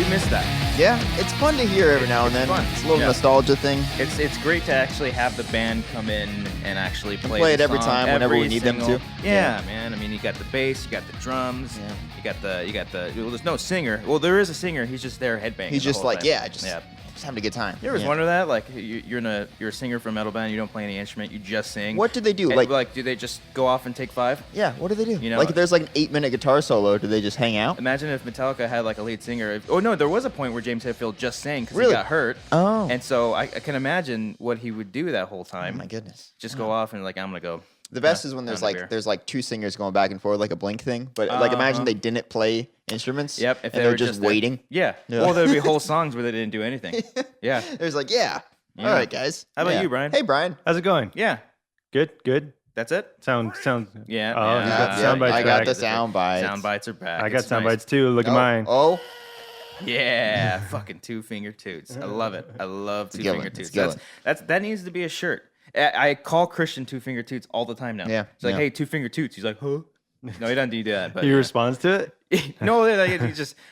miss that. Yeah, it's fun to hear every now and then. Fun. It's a little nostalgia thing. It's great to actually have the band come in and actually play it every time whenever we need them to. Yeah, man. I mean, you got the bass, you got the drums, you got the. Well, there's no singer. Well, there is a singer. He's just there headbanging. He's just like, time. just having a good time. You ever wonder that? Like, you're a singer for a metal band. You don't play any instrument. You just sing. What do they do? Like, do they just go off and take 5? Yeah. What do they do? You know, like, if there's like an 8-minute guitar solo, do they just hang out? Imagine if Metallica had like a lead singer. Oh no, there was a point where James Hetfield just sang because Really? he got hurt. Oh. And so I can imagine what he would do that whole time. Oh my goodness. Just go off and like, I'm gonna go. The best is when there's like 2 singers going back and forth like a Blink thing. But like imagine they didn't play instruments. Yep. If and they're just waiting. Yeah. Well, there'd be whole songs where they didn't do anything. Yeah. There's like, all right, guys. How about you, Brian? Hey, Brian. How's it going? Yeah. Good. That's it? Sound. Yeah. Oh, you got sound bites. I got back. the sound bites. Sound bites are back. I got It's sound nice. bites too. Look at mine. Oh. Yeah. Fucking 2-finger toots. I love it. I love 2-finger toots. That needs to be a shirt. I call Christian 2-finger toots all the time now. Yeah. It's like, hey, 2-finger toots. He's like, huh? No, he doesn't do that. But He responds to it. no, like,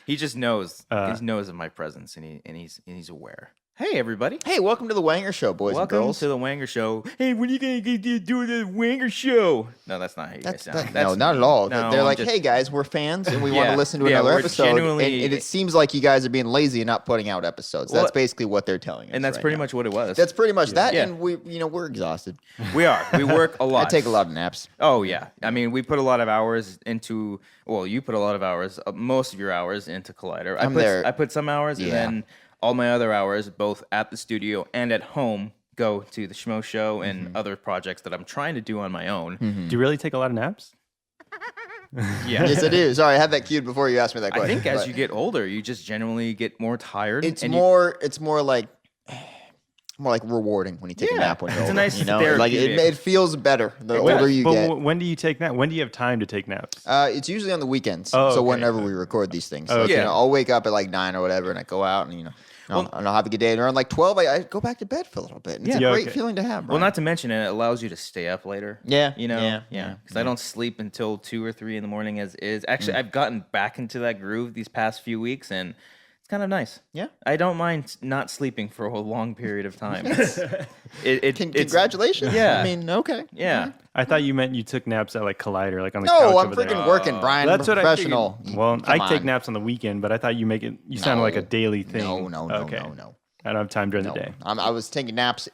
he just knows. He knows of my presence, and he's aware. Hey, everybody. Hey, welcome to the Wanger Show, boys and Welcome girls. to the Wanger Show. Hey, when are you going to do the Wanger Show? No, that's not how you guys sound. No, not at all. No, They're I'm like, just- hey, guys, we're fans, and we want to listen to Yeah, another we're episode. genuinely- And it seems like you guys are being lazy and not putting out episodes. Well, That's basically what they're telling us. And that's right pretty now. much what it was. That's pretty much that, Yeah. and we're exhausted. We are. We work a lot. I take a lot of naps. Oh, yeah. I mean, we put a lot of hours into, well, you put a lot of hours, most of your hours into Collider. I put some hours, and then all my other hours, both at the studio and at home, go to the Schmoes Show and other projects that I'm trying to do on my own. Do you really take a lot of naps? Yeah. Yes, I do. Sorry, I had that queued before you asked me that I question. think as you get older, you just generally get more tired. It's and more like rewarding when you take a nap when you're it's a older. nice you know, like therapeutic. it feels better the older you get. When do you take naps? When do you have time to take naps? It's usually on the weekends. Oh, so okay. whenever we record these things, so, yeah. I'll wake up at like 9 or whatever, and I go out and and I'll have a good day. And around like 12, I go back to bed for a little bit. And it's a great feeling to have. Well, Brian. not to mention it allows you to stay up later. Yeah. You know? Yeah. Because I don't sleep until 2 or 3 in the morning as is. Actually, I've gotten back into that groove these past few weeks, and it's kind of nice. Yeah. I don't mind not sleeping for a long period of time. Congratulations. Yeah. I mean, okay. Yeah. I thought you meant you took naps at like Collider, like on the couch No, I'm over there. freaking working, Brian. That's what Professional. I figured. Well, Come I take on. naps on the weekend, but I thought you sounded like a daily thing. No. Okay. I don't have time during the day. I was taking naps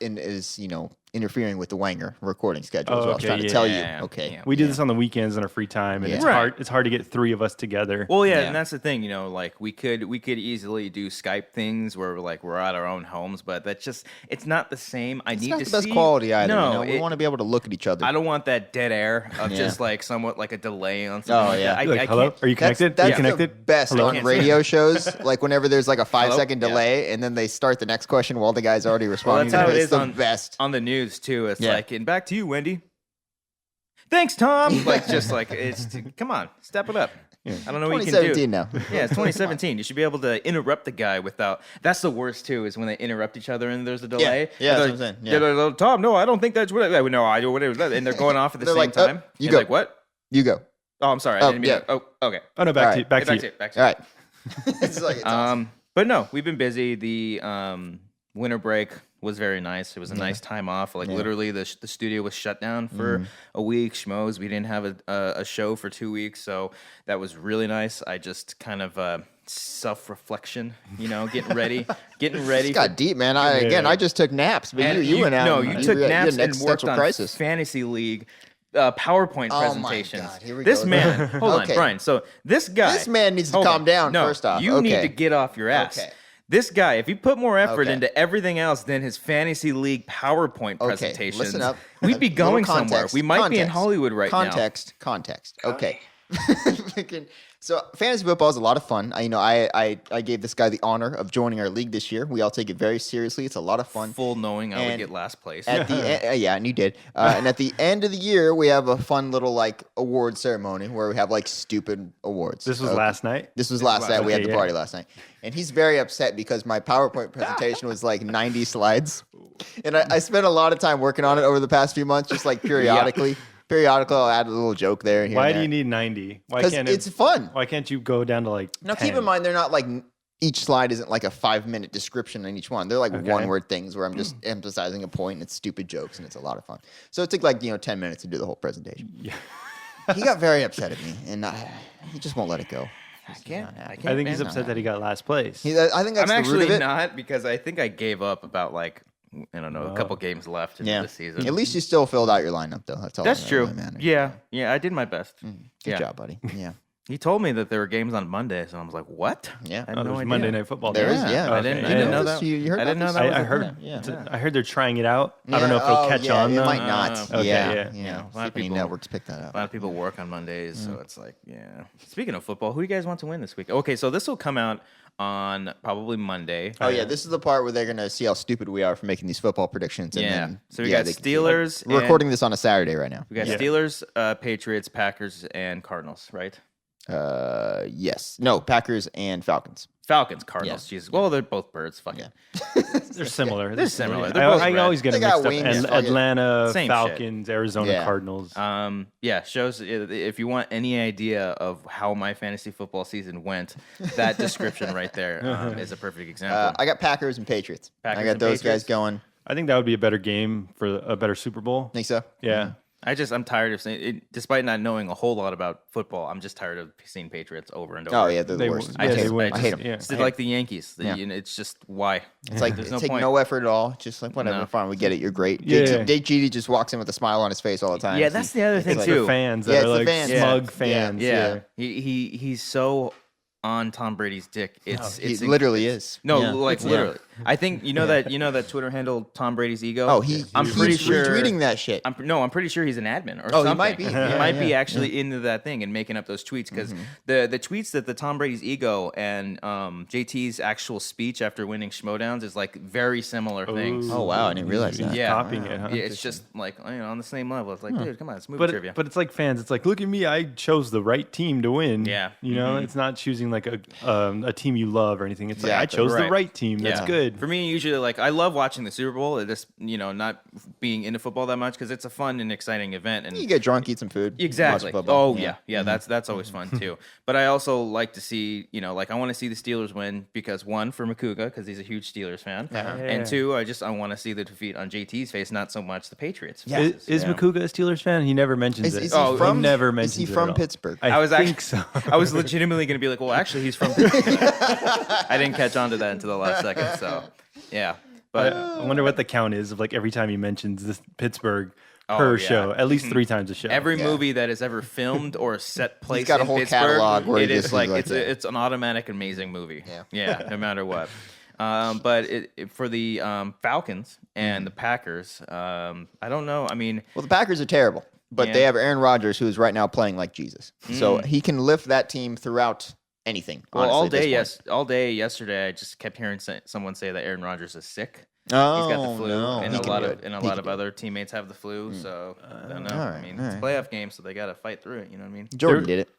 interfering with the Wanger recording schedule. is what I was okay, trying to tell you. yeah, Okay. yeah. We do this on the weekends in our free time, and it's Right. hard. It's hard to get 3 of us together. Well, yeah, and that's the thing, like we could easily do Skype things where we're at our own homes, but it's not the same. It's not the best quality either. No, we want to be able to look at each other. I don't want that dead air of just like somewhat like a delay on something. Oh, like yeah. that. Like, I hello? can't- Are you connected? That's Are you connected? the best Hello? on radio shows. Like whenever there's like a 5-second Hello? delay, and then they start the next question while the guy's already Well, responding. that's how it it's is the on best. on the news too. It's Yeah. like, and back to you, Wendy. Thanks, Tom. Like, just like come on, step it up. I don't know what you can do. 2017 now. Yeah, it's 2017. You should be able to interrupt the guy without. That's the worst too. Is when they interrupt each other and there's a delay. Yeah, They're that's what I'm like, saying. they're like, Tom, no, I don't think that's what. No, I do whatever. And they're going off at the They're same like, time. you And go. Like what? You go. Oh, I'm sorry. I didn't mean yeah. to- Oh, okay. Oh no, All back right. to you. Back to you. Back to All right. It's like it's awesome. But no, we've been busy. The winter break was very nice. It was a nice time off. Like literally, the studio was shut down for a week. Schmoes, we didn't have a show for 2 weeks, so that was really nice. I just kind of self-reflection, getting ready. It got deep, man. I just took naps, but And you went out. No, and you took had naps an and worked existential on crisis. Fantasy League PowerPoint Oh my presentations. God, here we This go. man, hold Okay. on, Brian. So this guy, This man needs to hold calm on. down, No, first off. you need Okay. to get off your ass. Okay. This guy, if he put more effort Okay. into everything else than his fantasy league PowerPoint presentations, listen up. we'd be Little going somewhere. context. We might be in Context. Hollywood right now. Context. Okay. So fantasy football is a lot of fun. I gave this guy the honor of joining our league this year. We all take it very seriously. It's a lot of fun. Full knowing I would And get last place. At the and you did. And at the end of the year, we have a fun little award ceremony where we have stupid awards. This was last night. This was last night. We had Okay, the yeah. party last night, and he's very upset because my PowerPoint presentation was 90 slides, and I spent a lot of time working on it over the past few months, just periodically. Periodically, I'll add a little joke there. Why do you need 90? Why Because can't it's fun. Why can't you go down to Now, 10? keep in mind, they're not each slide isn't like a 5-minute description on each one. They're like one-word things where I'm just emphasizing a point, and it's stupid jokes, and it's a lot of fun. So it took like 10 minutes to do the whole presentation. Yeah. He got very upset at me, and he just won't let it go. I can't. I think he's upset that he got last place. I think that's I'm the root actually of it. not, because I think I gave up about like, I don't know, a couple games left in the season. At least you still filled out your lineup, though. That's all. That's true. Really matters. Yeah, I did my best. Good job, buddy. Yeah. He told me that there were games on Mondays, and I was like, "What?" Yeah. I had no there's idea. Monday Night Football. There is, yeah. I didn't know that. You heard I didn't know about that. this? Was I a heard. thing. I heard they're trying it out. I don't know if it'll catch on. It though. might not. Okay, Yeah. yeah. A lot See of if any people- networks pick that A up. lot of people work on Mondays, so it's like, yeah. Speaking of football, who do you guys want to win this week? Okay, so this will come out on probably Monday. Oh yeah, this is the part where they're gonna see how stupid we are for making these football predictions. And Yeah. then, So we got they can see. Steelers. We're recording this on a Saturday right now. We got Steelers, Patriots, Packers, and Cardinals, right? Yes. No, Packers and Falcons. Falcons, Cardinals. Jesus. Well, they're both birds. Fuck it. They're similar. They're similar. They're both I red. always get They them got mixed up. wings, And fuck it. Atlanta Same shit. Falcons, Arizona Yeah. Cardinals. Shows if you want any idea of how my fantasy football season went, that description right there is a perfect example. I got Packers and Patriots. Packers I got and those Patriots? guys going. I think that would be a better game for a better Super Bowl. Think so? Yeah. I'm tired of saying it, despite not knowing a whole lot about football, I'm just tired of seeing Patriots over and over. Oh yeah, they're the They worst. won. I Yeah, hate they them. win. I hate them. Yeah. It's like the Yankees. Yeah. It's just why. It's like There's they no take point. no effort at all. Just like whatever, No. fine. We get it. You're great. Yeah. Jake Cheaty just walks in with a smile on his face all the time. Yeah, that's the other thing It's too. the fans Yeah, that it's are the like fans. smug Yeah. fans. Yeah, he's so on Tom Brady's dick. It's He literally is. No, Yeah. like literally. I think that Twitter handle Tom Brady's ego. Oh, I'm he's pretty sure retweeting that shit. I'm pretty sure he's an admin or Oh, something. he might be. He Yeah, might be yeah. actually into that thing and making up those tweets because the tweets that the Tom Brady's ego and JT's actual speech after winning Schmoedowns is like very similar things. Oh wow, I didn't realize that. Yeah. Copying it, huh? Yeah, it's just like on the same level. It's like, dude, come on, it's movie But trivia. but it's like fans. It's like, look at me. I chose the right team to win. Yeah. You know, it's not choosing like a team you love or anything. It's like I chose the Right. right team. That's Yeah. good. For me, usually, like I love watching the Super Bowl. It just not being into football that much because it's a fun and exciting event. And You get drunk, eat some food. exactly. watch football. Oh yeah. That's always fun too. But I also like to see, like I want to see the Steelers win because one, for Makuga because he's a huge Steelers fan, and two, I want to see the defeat on JT's face, not so much the Patriots. Yeah. Is Makuga a Steelers fan? He never mentions Is it. he Oh, from? he never Is mentions he it at from all. Pittsburgh? I was think actually, so. I was legitimately going to be like, well, actually, he's from Pittsburgh. I didn't catch on to that until the last second. So, yeah. But I wonder what the count is of like every time he mentions this Pittsburgh Oh, per yeah. show, at least 3 times a show. every Yeah. movie that is ever filmed or set place got a in whole Pittsburgh, catalog where he it just is is like like it's that. it's an automatic amazing movie. Yeah. No matter what. But for the Falcons and the Packers, I don't know. I mean, Well, the Packers are terrible, but Yeah. they have Aaron Rodgers, who is right now playing like Jesus. So he can lift that team throughout anything. well, honestly, at this point. all day yesterday, I just kept hearing someone say that Aaron Rodgers is sick. Oh, He's got the flu, no. and He a can lot do of it. and a He lot can of do it. other teammates have the flu. So I don't know. All I right, mean, all it's a right. playoff game, so they got to fight through it. You know what I mean? Jordan did it.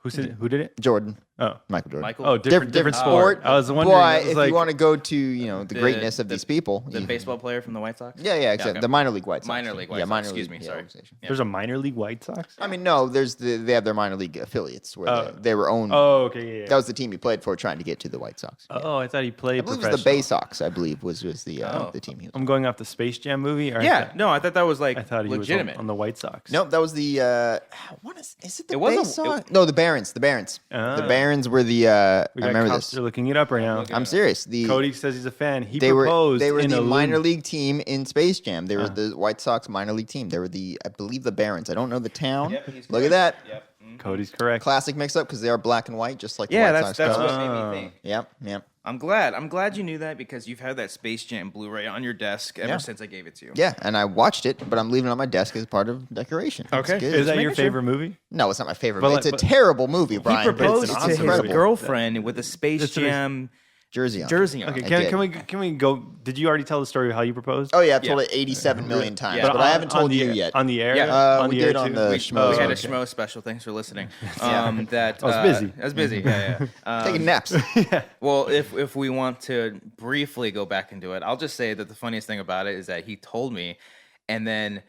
Who did it? Jordan. Oh, Michael Jordan. Michael, oh, different sport. sport. I was wondering. Boy, I was if like, you want to go to the greatness of these people, the baseball player from the White Sox. yeah, exactly. okay. The minor league White Sox. Minor league White yeah, Sox. minor Excuse league, me, yeah, sorry. organization. there's a minor league White Sox. I mean, no, they have their minor league affiliates where they were owned. Oh, okay, yeah. That was the team he played for, trying to get to the White Sox. Oh, I thought he played. I believe it was professional. the Bay Sox. I believe was the team he was. I'm going off the Space Jam movie. Or Yeah, no, I thought that was like I thought he legitimate. was on the White Sox. Nope, that was the. Is it the It was Bay a- Sox? No, the Barons. The Barons. Ah. The Barons were the. We I got remember Cobbster this. looking it up right now. I'm serious. The Cody says he's a fan. He they were proposed in the a minor loom- league team in Space Jam. They were the White Sox minor league team. They were I believe the Barons. I don't know the town. Yep, he's Look at correct. that. Yep. Cody's correct. Classic mix up because they are black and white, just like Yeah, the White that's Sox. what colors. made me think. Yep. I'm glad you knew that because you've had that Space Jam Blu-ray on your desk ever Yeah. since I gave it to you. Yeah, and I watched it, but I'm leaving it on my desk as part of decoration. It's Okay. good. Is that making your sure. favorite movie? No, it's not my favorite. But But like- it's but- a terrible movie, He Brian. proposed an to awesome his movie. girlfriend with a Space That's what it is. Jam Jersey on. jersey on. Okay, I can we go? Did you already tell the story of how you proposed? Oh yeah, I've told it 87 million times, Yeah. but I haven't told on the you air- yet. On the air? Yeah. on We the did air on too? the we Schmoes had a Know. Schmoes special. Thanks for listening. That I was busy. I was busy. Yeah. Taking naps. Well, if we want to briefly go back into it, I'll just say that the funniest thing about it is that he told me, and then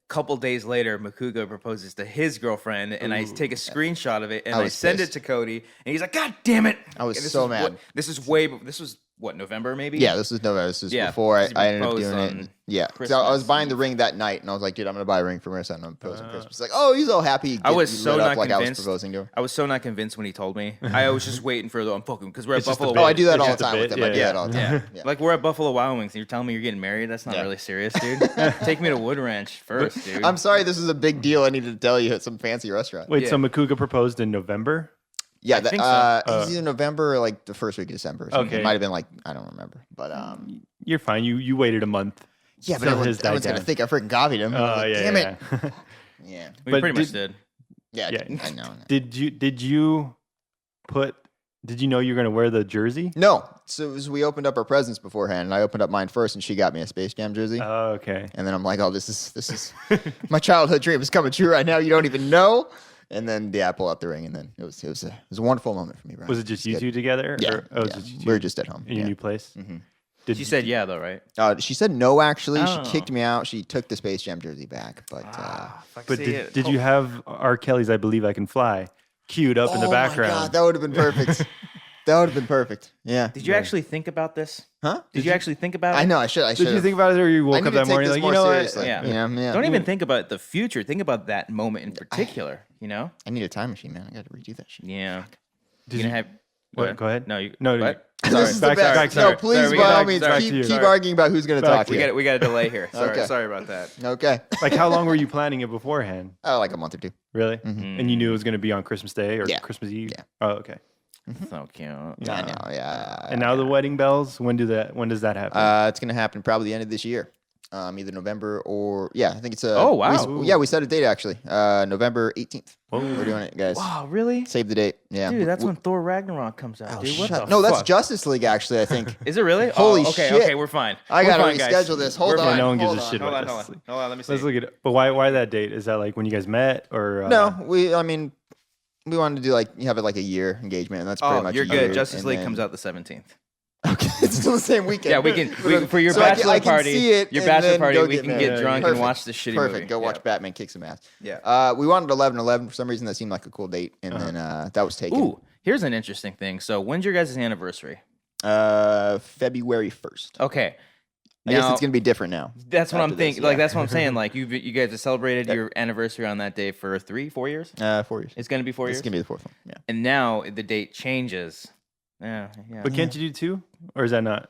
couple days later, Makuga proposes to his girlfriend, and I take a screenshot of it and I send pissed. it to Cody, and he's like, "God damn it!" I was And this so is mad. This was what, November maybe? Yeah, this was November. This was Yeah, before because I you ended up proposed doing it. on And, yeah, because I was Christmas. buying the ring that night, and I was like, dude, I'm gonna buy a ring for Marissa, and I'm proposing Christmas. He's like, oh, he's all happy. I was He so lit up not like I was convinced. proposing to her. I was so not convinced when he told me. I was just waiting for the I'm fucking because we're at It's just a Buffalo. bit. Oh, I do that It's all just the a time with bit, them. I do yeah. that all the time. Yeah. Like we're at Buffalo Wild Wings, and you're telling me you're getting married? That's not Yeah. really serious, dude. Take me to Wood Ranch first, dude. I'm sorry, this is a big deal. I needed to tell you at some fancy restaurant. Wait, Yeah. so Makuga proposed in November? Yeah, think so. it's either November or like the first week of December. Or something. Okay. It might have been like, I don't remember. But You're fine. You waited a month. yeah, but So his everyone's died gonna down. think I freaking copied him. I was like, yeah, damn it. yeah. Yeah. we but pretty much did. Yeah, Yeah. I know. Did you know you were gonna wear the jersey? No. So it was, we opened up our presents beforehand, and I opened up mine first, and she got me a Space Jam jersey. Oh, okay. And then I'm like, oh, this is my childhood dream is coming true right now. You don't even know. And then I pull out the ring, and then it was a wonderful moment for me, Brian. Was it just you good. two together? Yeah, Or, oh, it was yeah. just you two We were just at home. in your new place. Did She said yeah, though, right? She said no. Actually, Oh. she kicked me out. She took the Space Jam jersey back, but But did you have R. Kelly's "I Believe I Can Fly" queued up in the oh background? my god, that would have been perfect. That would have been perfect. Yeah. Did you actually think about this? Huh? Did you actually think about it? I know. I should. Did you think about it, or you I woke need up to that take morning this like, more you know seriously. what? Yeah. Yeah. Don't even think about the future. Think about that moment in particular. You know? I need a time machine, man. I got to redo that shit. Yeah. Did You you gonna have? what? Go ahead. No, you. No, What? you- Sorry. This is the Back- best. back- No, sorry. please, Sorry, we by gotta- all means, sorry. to you. keep Sorry. arguing about who's going to Back talk to here. We got a delay here. Sorry, Okay. sorry about that. Okay. Like, how long were you planning it beforehand? Like a month or two. Really? And you knew it was going to be on Christmas Day or Yeah. Christmas Eve? Yeah. Oh, okay. So cute. I know. Yeah. And now the wedding bells. When does that happen? It's going to happen probably the end of this year. Either November or I think it's Oh, wow. we set a date actually. November 18th. We're doing it, guys. Wow, really? Save the date. Yeah. Dude, that's when Thor Ragnarok comes out, dude. What the No, that's fuck? Justice League actually, I think. Is it really? Holy okay, shit. Okay, we're fine. I We're gotta fine, guys. reschedule this. Hold We're on. fine. No one gives hold a on. shit Hold about on, hold Justice on. League. Hold on, let me see. Let's look at it. But why that date? Is that like when you guys met or? No, I mean, we wanted to do have it like a year engagement, and that's pretty Oh, much you're a good. year, Justice and League then- comes out the 17th. Okay, it's still the same weekend. Yeah, we can for your So I bachelor can party. see it Your and bachelor then party, go we get can married. get drunk Perfect. and watch the shitty Perfect. movie. Go watch Yeah. Batman kick some ass. Yeah. We wanted 11/11 for some reason. That seemed like a cool date, and then that was taken. Ooh, here's an interesting thing. So, when's your guys' anniversary? February 1st. Okay. I guess Now- it's gonna be different now. That's what I'm after this, thinking. Like yeah. that's what I'm saying. Like you guys have celebrated your anniversary on that day for 3-4 years. 4 years. It's gonna be 4 This years. is gonna be the fourth one. Yeah. And now the date changes. Yeah. But can't you do two? Or is that not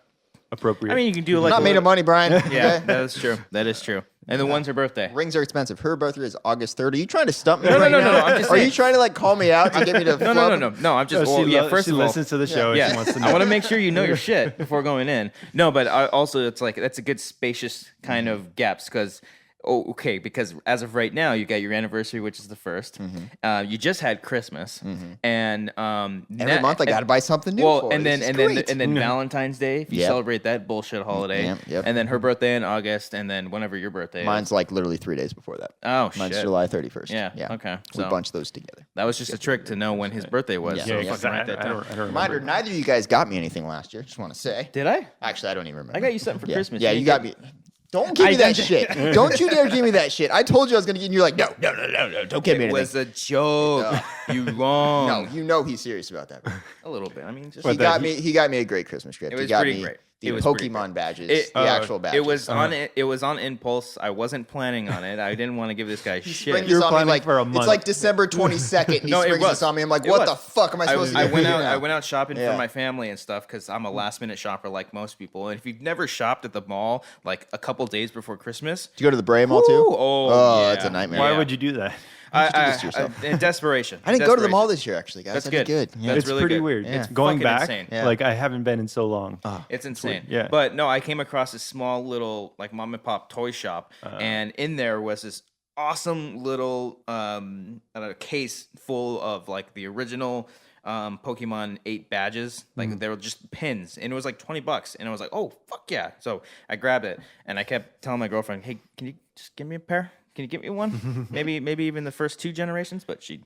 appropriate? I mean, you can do I'm like not made of money, Brian. Yeah, okay? that is true. That is true. And then when's her birthday? Rings are expensive. Her birthday is August 3rd. Are you trying to stump me? No, right no, now? no, I'm just Are you saying. trying to like call me out to get me to No, flub? no. I'm just. Oh, Well, yeah. First she of all, listens to the show and yeah, she wants to know. I want to make sure you know your shit before going in. No, but also it's like that's a good spacious kind of gaps because. Oh, okay. Because as of right now, you got your anniversary, which is the 1st. You just had Christmas, and Every month I got to buy something new. Well, for and her. then This and is then great. and then Valentine's Day, if you Yep. celebrate that bullshit holiday, Yep. and then her birthday in August, and then whenever your birthday Mine's is. like literally 3 days before that. Oh Mine's shit! July 31st. Yeah, okay. We So- bunched those together. That was just a trick to know when his birthday was. Yeah. So yeah, fucking because I write that down. don't remember. Reminder: neither of you guys got me anything last year. Just want to say. Did I? Actually, I don't even remember. I got you something for Yeah. Christmas. Yeah, You you didn't got me. Don't give me that shit. Don't you dare give me that shit. I told you I was gonna get. And you're like, no, don't give me It anything. was a joke. You wrong. No, you know he's serious about that. A little bit. I mean, just He got me a great Christmas gift. It was he got pretty me great. the It was pretty Pokemon badges, It- the actual badges. It was on it. It was on impulse. I wasn't planning on it. I didn't want to give this guy Spring shit. this You were on me planning like for a it's month. like December 22nd. He No, it springs was. this on me. I'm like, It what was. the fuck am I supposed to do? I went out shopping Yeah. for my family and stuff because I'm a last minute shopper like most people. And if you've never shopped at the mall like a couple days before Christmas, Did you go to the Bray Mall Ooh, too? oh, yeah. That's a nightmare. Why Yeah. would you do that? you do this to yourself? in desperation. I didn't go to the Desperation. mall this year, actually, guys. That's I did good. good. Yeah. That's It's really pretty good. weird. Yeah. It's going fucking back. insane. Yeah. Like I haven't been in so long. It's insane. Yeah. But no, I came across a small little like mom and pop toy shop, and in there was this awesome little I don't know, case full of like the original Pokemon 8 badges. Like they were just pins, and it was like $20, and I was like, oh fuck yeah! So I grabbed it, and I kept telling my girlfriend, hey, can you just give me a pair? Can you get me one? maybe even the first 2 generations, but she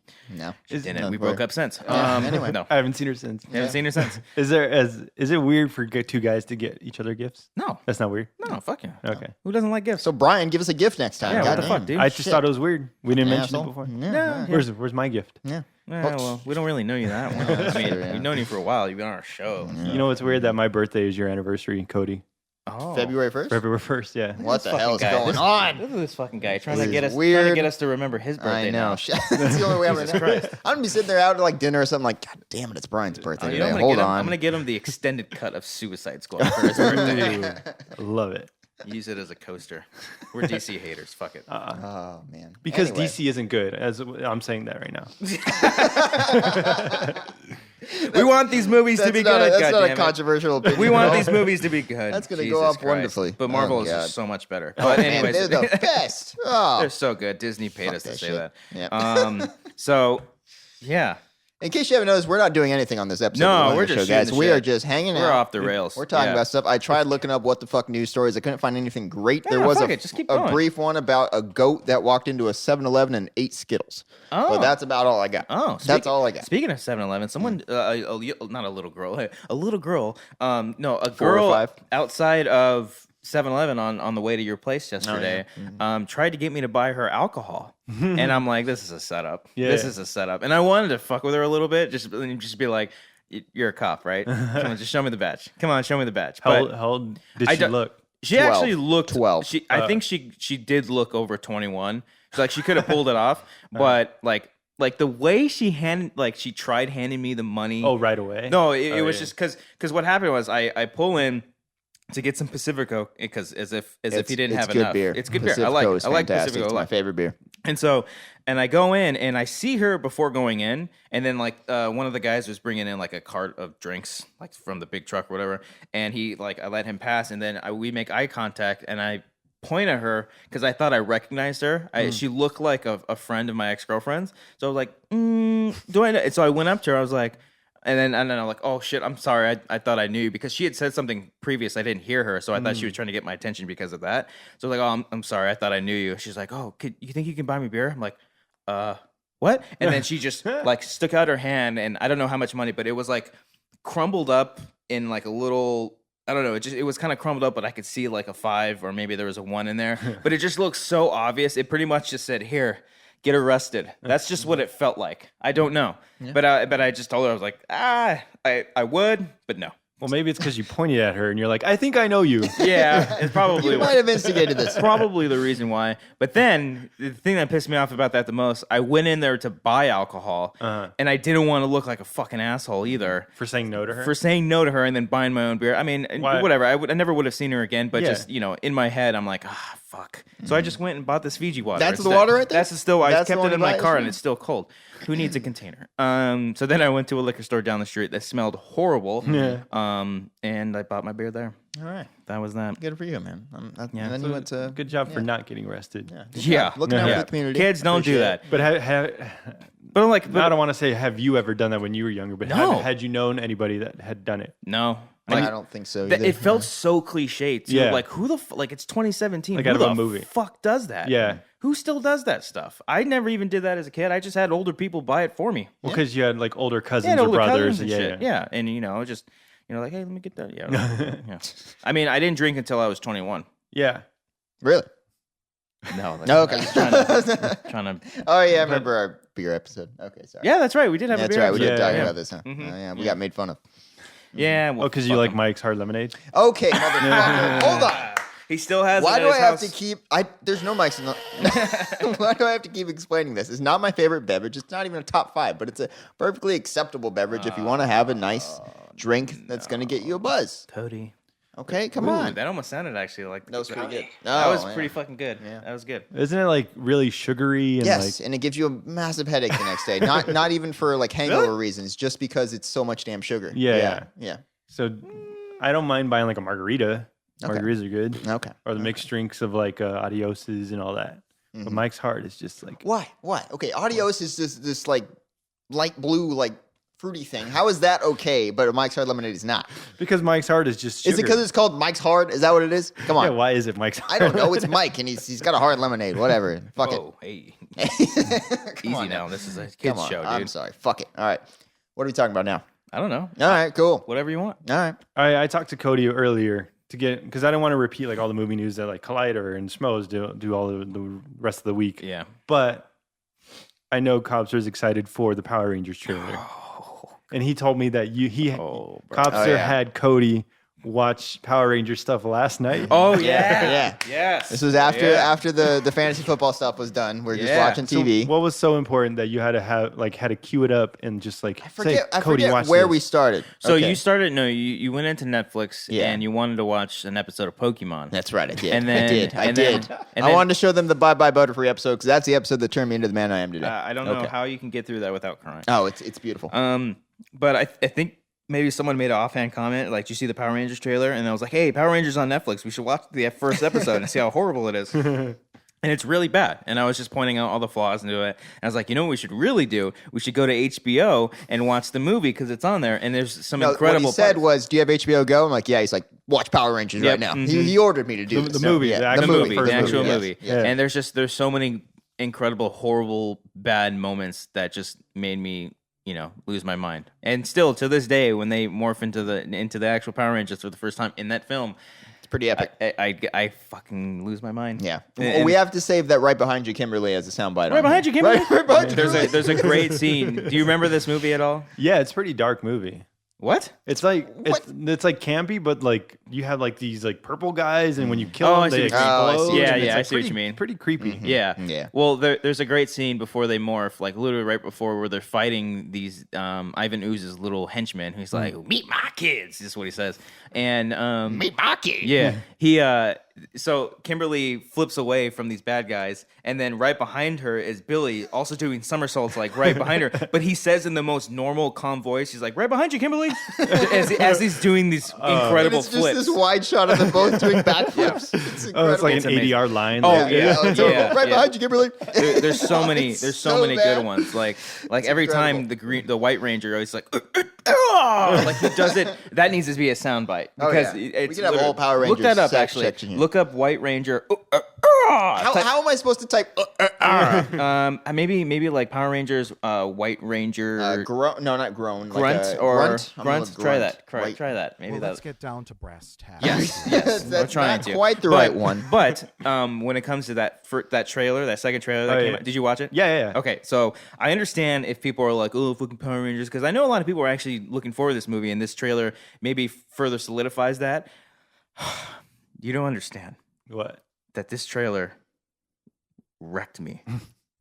didn't. We broke up since. Anyway, no, I haven't seen her since. haven't seen her since. Is it weird for 2 guys to get each other gifts? No, That's not weird. no, fuck yeah. Okay. Who doesn't like gifts? So Brian, give us a gift next time. Yeah, what the Goddamn. fuck, dude? I just thought it was weird. We didn't mention it Asshole. before. Yeah. Where's my gift? Yeah. Well, we don't really know you that well. I mean, true, yeah. we've known you for a while. You've been on our show. You know what's weird? That my birthday is your anniversary, Cody. Oh, February 1st? February 1st, yeah. What the fucking hell is guy. going on? Look at this fucking guy trying This to get is us weird. to remember his birthday. I know. Now. That's the only way I'm Jesus going to Christ. I'm going to be sitting there out at like dinner or something like, God damn it, it's Brian's birthday You know, today. I'm Hold gonna on. I'm gonna get him the extended cut of Suicide Squad for his birthday. I love it. Use it as a coaster. We're DC haters. Fuck it. Oh, man. Because Anyway. DC isn't good. As I'm saying that right now. We want these movies to be good. That's not a goddammit. controversial opinion. We at want all. these movies to be good. That's gonna Jesus go up Christ. wonderfully. But Marvel Oh, is God. just so much better. But Man, anyways, they're the best. Oh. they're so good. Disney paid Fuck us to that say shit. that. Yeah. So, yeah. In case you haven't noticed, we're not doing anything on this episode. No, of the we're Wangers just show, shooting guys. the We shit. are just hanging out. We're off the rails. We're talking Yeah. about stuff. I tried looking up what the fuck news stories. I couldn't find anything great. There Yeah, was fuck it. Just keep a going. brief one about a goat that walked into a 7-Eleven and ate Skittles. Oh. But that's about all I got. Oh, that's all I got. Speaking of 7-Eleven, someone, not a little girl, a little girl, no, a 4 or girl 5? outside of 7-Eleven on the way to your place yesterday, tried to get me to buy her alcohol, and I'm like, this is a setup. Yeah. This is a setup, and I wanted to fuck with her a little bit, just be like, you're a cop, right? Come on, just show me the badge. Come on, show me the badge. How But old did I she don't- look? she 12. actually looked 12. I think she did look over 21. So like she could have pulled it off, but like the way she she tried handing me the money. Oh, right away? No, it was yeah. just because what happened was I pull in to get some Pacifico because as if he didn't have good enough. beer. It's good beer. I Pacifico like is it. I like fantastic. Pacifico. It's a my lot. favorite beer. And I go in and I see her before going in, and then one of the guys was bringing in like a cart of drinks like from the big truck or whatever, and I let him pass, and then we make eye contact, and I point at her because I thought I recognized her. She looked like a friend of my ex-girlfriend's, so I was like, do I know? So I went up to her. I was like. And then I'm like, oh shit, I'm sorry. I thought I knew you because she had said something previous. I didn't hear her, so I thought she was trying to get my attention because of that. So I was like, oh, I'm sorry. I thought I knew you. She's like, oh, you think you can buy me beer? I'm like, what? And then she just stuck out her hand, and I don't know how much money, but it was like crumbled up in like a little. I don't know. It was kind of crumbled up, but I could see like a 5 or maybe there was a 1 in there. But it just looked so obvious. It pretty much just said, "Here, get arrested." That's just what it felt like. I don't know, but I just told her I was like, I would, but no. Well, maybe it's because you pointed at her and you're like, I think I know you. Yeah, it's probably You might have instigated this. probably the reason why. But then the thing that pissed me off about that the most, I went in there to buy alcohol, and I didn't want to look like a fucking asshole either. For saying no to her? For saying no to her and then buying my own beer. I mean, Why? whatever. I never would have seen her again. But Yeah. just in my head, I'm like, fuck. So I just went and bought this Fiji water. That's the instead. water right there? That's still. I That's the kept one it in you my buy? car and it's still cold. Who needs a container? So then I went to a liquor store down the street that smelled horrible. Yeah. And I bought my beer there. All right. That was that. Good for you, man. And then So you went to... good job for not getting arrested. Yeah. Looking out Yeah. for the community. Kids, don't Appreciate do it. that. But But I'm like, I don't want to say, have you ever done that when you were younger? But No. had you known anybody that had done it? no. I don't think so That- either. it felt so cliche too. Yeah. Like who the like it's 2017. Like who out of a the movie. fuck does that? Yeah. Who still does that stuff? I never even did that as a kid. I just had older people buy it for me. Well, because you had like older cousins Yeah, or older brothers. cousins and Yeah, shit. yeah. Yeah, and just like, hey, let me get that. Yeah. Yeah. I mean, I didn't drink until I was 21. Yeah. Really? No. Okay. Trying to. Oh, yeah, I remember our beer episode. Okay, sorry. Yeah, that's right. We did have That's a beer. right. We did episode. talk Yeah. about this, huh? Yeah, we got made fun of. Yeah. Oh, because you like Mike's Hard Lemonade? Okay, motherfucker. Hold on. He still has. Why it do at I his have house. to keep... There's no mics in the... Why do I have to keep explaining this? It's not my favorite beverage. It's not even a top 5, but it's a perfectly acceptable beverage if you want to have a nice drink that's going to get you a buzz. Cody? Okay, come Ooh, on. that almost sounded actually like That was pretty good. That Oh, was yeah. pretty fucking good. Yeah. That was good. Isn't it like really sugary and Yes, and it gives you a massive headache the next day. Not even for like hangover reasons, just because it's so much damn sugar. Yeah. Yeah. so I don't mind buying like a margarita. Okay. Margaritas are good. Okay. Or the mixed drinks of like Adioses and all that. But Mike's Hard is just like Why? Okay, Adios is this like light blue like fruity thing. How is that okay, but Mike's Hard Lemonade is not? Because Mike's Hard is just sugar. Is it because it's called Mike's Hard? Is that what it is? Come on. Yeah, why is it Mike's Hard? I don't know. It's Mike, and he's got a hard lemonade. Whatever. Fuck Whoa, hey. it. Easy now. This is a kids show, dude. I'm sorry. Fuck it. All right. What are we talking about now? I don't know. All right, cool. Whatever you want. All right. I talked to Cody earlier to get because I don't want to repeat like all the movie news that like Collider and Schmoes do all the rest of the week. Yeah. But I know Cobbster is excited for the Power Rangers trailer, and he told me that Cobbster had Cody watch Power Ranger stuff last night. Oh Yeah. Yes. This was after the fantasy football stuff was done. We're just watching TV. So what was so important that you had to queue it up and just like I forget Cody, watch where this. we started. So Okay. you started. No, you went into Netflix and you wanted to watch an episode of Pokemon. That's right, I did. And then- I and did. then- I wanted to show them the Bye Bye Butterfree episode because that's the episode that turned me into the man I am today. I don't know how you can get through that without crying. Oh, it's beautiful. But I think maybe someone made an offhand comment like, "Did you see the Power Rangers trailer?" And I was like, "Hey, Power Rangers on Netflix. We should watch the first episode and see how horrible it is." And it's really bad. And I was just pointing out all the flaws into it. And I was like, you know what we should really do? We should go to HBO and watch the movie because it's on there. And there's some incredible What he said parts. was, "Do you have HBO Go?" I'm like, "Yeah." He's like, "Watch Power Rangers right now." He ordered me to do The this. movie, So, the yeah, actual the first actual movie, movie. yes. And there's so many incredible, horrible, bad moments that just made me, lose my mind. And still to this day, when they morph into the actual Power Rangers for the first time in that film, It's pretty epic. I fucking lose my mind. Yeah. And- We have to save that right behind you, Kimberly, as a soundbite. Right behind you, Kimberly. Right behind you. There's a great scene. Do you remember this movie at all? Yeah, it's a pretty dark movie. What? It's like it's like campy, but like you have like these like purple guys, and when you kill Oh, them, I see they what you mean. Oh, I explode. see. Yeah, and it's, I like, see what pretty- you mean. Pretty creepy. Yeah. Yeah. Well, there's a great scene before they morph, like literally right before where they're fighting these Ivan Ooze's little henchmen. He's like, "Meet my kids." This is what he says. And Meet my kid. yeah, he so Kimberly flips away from these bad guys, and then right behind her is Billy, also doing somersaults, like right behind her. But he says in the most normal, calm voice, he's like, "Right behind you, Kimberly," as he's doing these incredible It's just flips. this wide shot of them both doing backflips. It's incredible. Oh, it's like It's an amazing. 80-yard line. Oh, like- yeah. it's horrible. Right yeah. behind you, Kimberly. There's so many. It's There's so many bad. good ones. Like every incredible. time the White Ranger always like, like he does it. That needs to be a soundbite Oh, because yeah. it's We could have a literally- whole Power Look Rangers that up sex actually. section here. Look up White Ranger. How am I supposed to type? Maybe like Power Rangers, White Ranger, No, not groan. grunt like or grunt. I'm gonna grunt. look Try grunt. that. White- Try that. Maybe Well, that. let's get down to brass tacks. Yes, That's we're trying not to. quite the right one. But when it comes to that trailer, that second trailer that Oh, came yeah. out, did you watch it? Yeah. Okay, so I understand if people are like, "Oh, fucking Power Rangers," because I know a lot of people are actually looking forward to this movie, and this trailer maybe further solidifies that. You don't understand What? that this trailer wrecked me.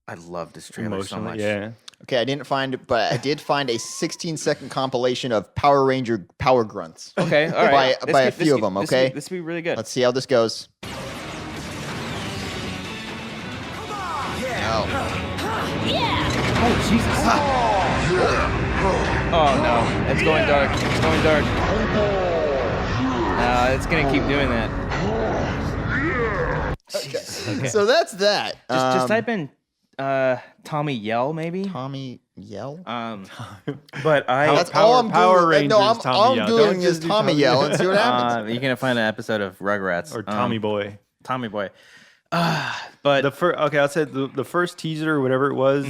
I love this trailer so much. Emotionally, yeah. Okay, I didn't find it, but I did find a 16-second compilation of Power Ranger power grunts. Okay, all right. By a few of them, okay? This will be really good. Let's see how this goes. Oh. Oh, Jesus. Oh, no. It's going dark. It's going dark. It's going to keep doing that. Jesus. Okay. So that's that. Just type in Tommy Yell, maybe? Tommy Yell. But That's Power- all I'm Power doing. Rangers, No, I'm Tommy Yell. Don't Googling just is do Tommy Tommy Yell and see what happens. you're going to find an episode of Rugrats. Or Tommy Boy. Tommy Boy. But I'll say the first teaser or whatever it was,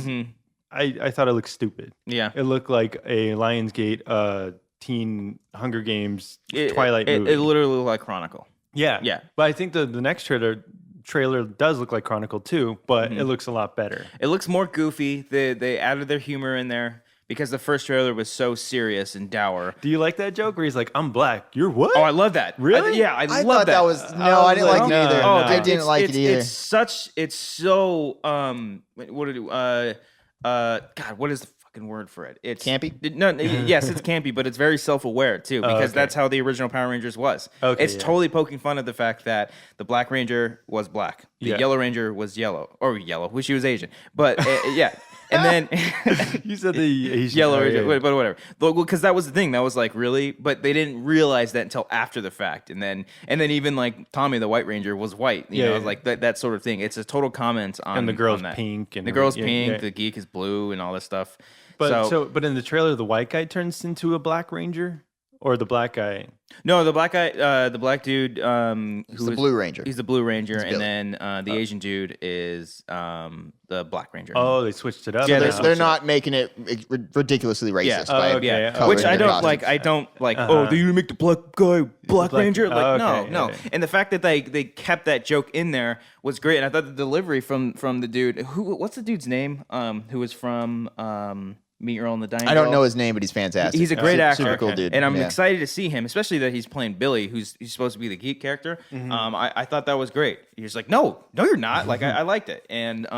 I thought it looked stupid. yeah. It looked like a Lionsgate teen Hunger Games Twilight movie. It literally looked like Chronicle. yeah. yeah. But I think the next trailer does look like Chronicle too, but it looks a lot better. It looks more goofy. They added their humor in there because the first trailer was so serious and dour. Do you like that joke where he's like, "I'm black, you're what?" Oh, I love that. Really? I I love thought that was I didn't like it no, either. no. I didn't like it either. It's so what did God, what is the fucking word for it? It's Campy? No, yes, it's campy, but it's very self-aware too because okay. that's how the original Power Rangers was. Okay, it's yeah. totally poking fun at the fact that the Black Ranger was black, the Yeah. Yellow Ranger was yellow, which she was Asian, but yeah. And then You said the Asian Yellow Ranger, but whatever. Because that was the thing. That was like really, but they didn't realize that until after the fact. And then even like Tommy the White Ranger was white. You know, like that sort of thing. It's a total comment on and the girl's on that. pink and the girl's pink. The geek is blue and all this stuff. But in the trailer, the white guy turns into a black ranger, or the black guy. No, the black guy, the black dude, He's the Blue Ranger. He's the Blue Ranger, and then the Asian dude is the Black Ranger. Oh, they switched it up. Yeah, they're not making it ridiculously racist. Which I don't like. I don't like. Oh, do you make the black guy Black Ranger? Like, no. And the fact that they kept that joke in there was great, and I thought the delivery from the dude. What's the dude's name? Who was from Meet Earl and the Dying I don't Girl. know his name, but he's fantastic. He's a great actor. Super cool dude. And I'm excited to see him, especially that he's playing Billy, he's supposed to be the geek character. I thought that was great. He was like, no, you're not. Like, I liked it. And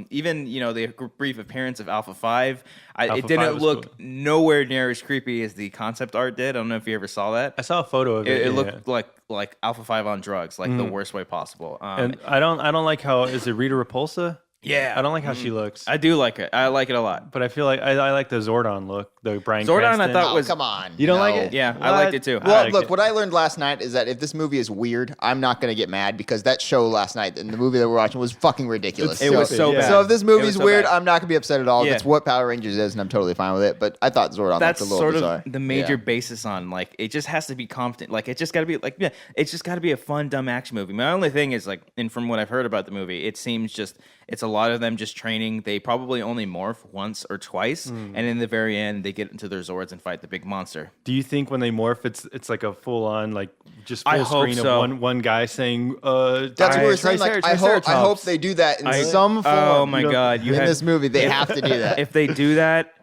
even, the brief appearance of Alpha 5, it didn't look nowhere near as creepy as the concept art did. I don't know if you ever saw that. I saw a photo of it. It looked like Alpha 5 on drugs, like the worst way possible. And I don't like how, is it Rita Repulsa? Yeah. I don't like how she looks. I do like it. I like it a lot. But I feel like I like the Zordon look, the Bryan Zordon Cranston. I thought was... come on. You don't like it? Yeah, What? I liked it too. Well, look, what I learned last night is that if this movie is weird, I'm not going to get mad because that show last night and the movie that we're watching was fucking ridiculous. It was so bad. So if this movie's so weird, bad. I'm not going to be upset at all. Yeah. It's what Power Rangers is, and I'm totally fine with it. But I thought Zordon That's looked a little sort bizarre. of the major basis on, like, it just has to be competent. Like, it just got to be, like, it's just got to be a fun, dumb action movie. My only thing is, like, and from what I've heard about the movie, it seems just, it's a lot of them just training. They probably only morph once or twice, and in the very end, they get into their Zords and fight the big monster. Do you think when they morph, it's like a full on, like, just I full hope screen so. of one guy saying, That's what we're saying. Like, I hope they do that in some form. Oh my god! In this movie, they have to do that. If they do that,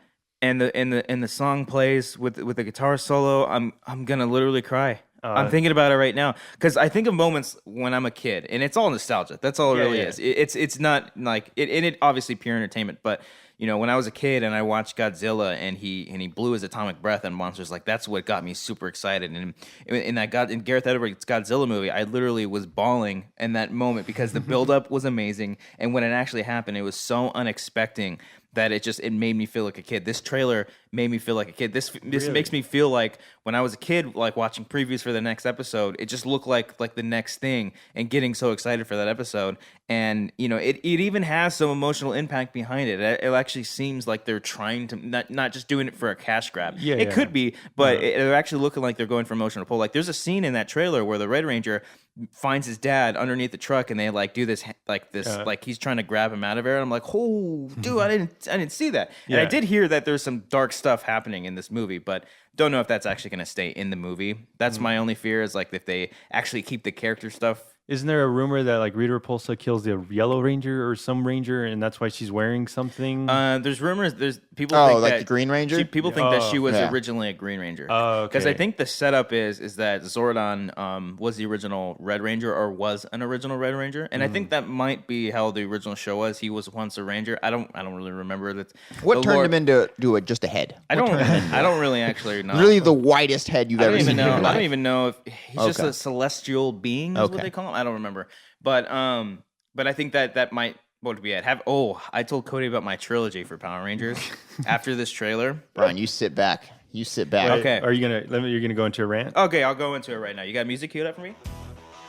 and the song plays with the guitar solo, I'm gonna literally cry. I'm thinking about it right now because I think of moments when I'm a kid, and it's all nostalgia. That's all it really is. It's not like it obviously pure entertainment, but when I was a kid and I watched Godzilla and he blew his atomic breath on monsters, like that's what got me super excited. And in Gareth Edwards' Godzilla movie, I literally was bawling in that moment because the buildup was amazing, and when it actually happened, it was so unexpected that it made me feel like a kid. This trailer made me feel like a kid. This really? Makes me feel like when I was a kid, like watching previews for the next episode, it just looked like the next thing and getting so excited for that episode. And, it even has some emotional impact behind it. It actually seems like they're trying to, not just doing it for a cash grab. It could be, but they're actually looking like they're going for emotional pull. Like there's a scene in that trailer where the Red Ranger finds his dad underneath the truck and they like do this like he's trying to grab him out of there. And I'm like, oh, dude, I didn't see that. And I did hear that there's some dark stuff happening in this movie, but don't know if that's actually going to stay in the movie. That's my only fear is like if they actually keep the character stuff. Isn't there a rumor that like Rita Repulsa kills the Yellow Ranger or some Ranger, and that's why she's wearing something? There's rumors. There's people. think like that the Green Ranger. People think that she was originally a Green Ranger. Oh, okay. Because I think the setup is that Zordon was the original Red Ranger or was an original Red Ranger, and I think that might be how the original show was. He was once a Ranger. I don't really remember that. What turned him into just a head? I don't really actually know. Really, the whitest head you've ever seen in your life. I don't even know if he's just a celestial being. Is what they call him. I don't remember. But I think that might what be it. I told Cody about my trilogy for Power Rangers after this trailer. Brian, you sit back. Wait, okay. Are you gonna go into a rant? Okay, I'll go into it right now. You got music queued up for me?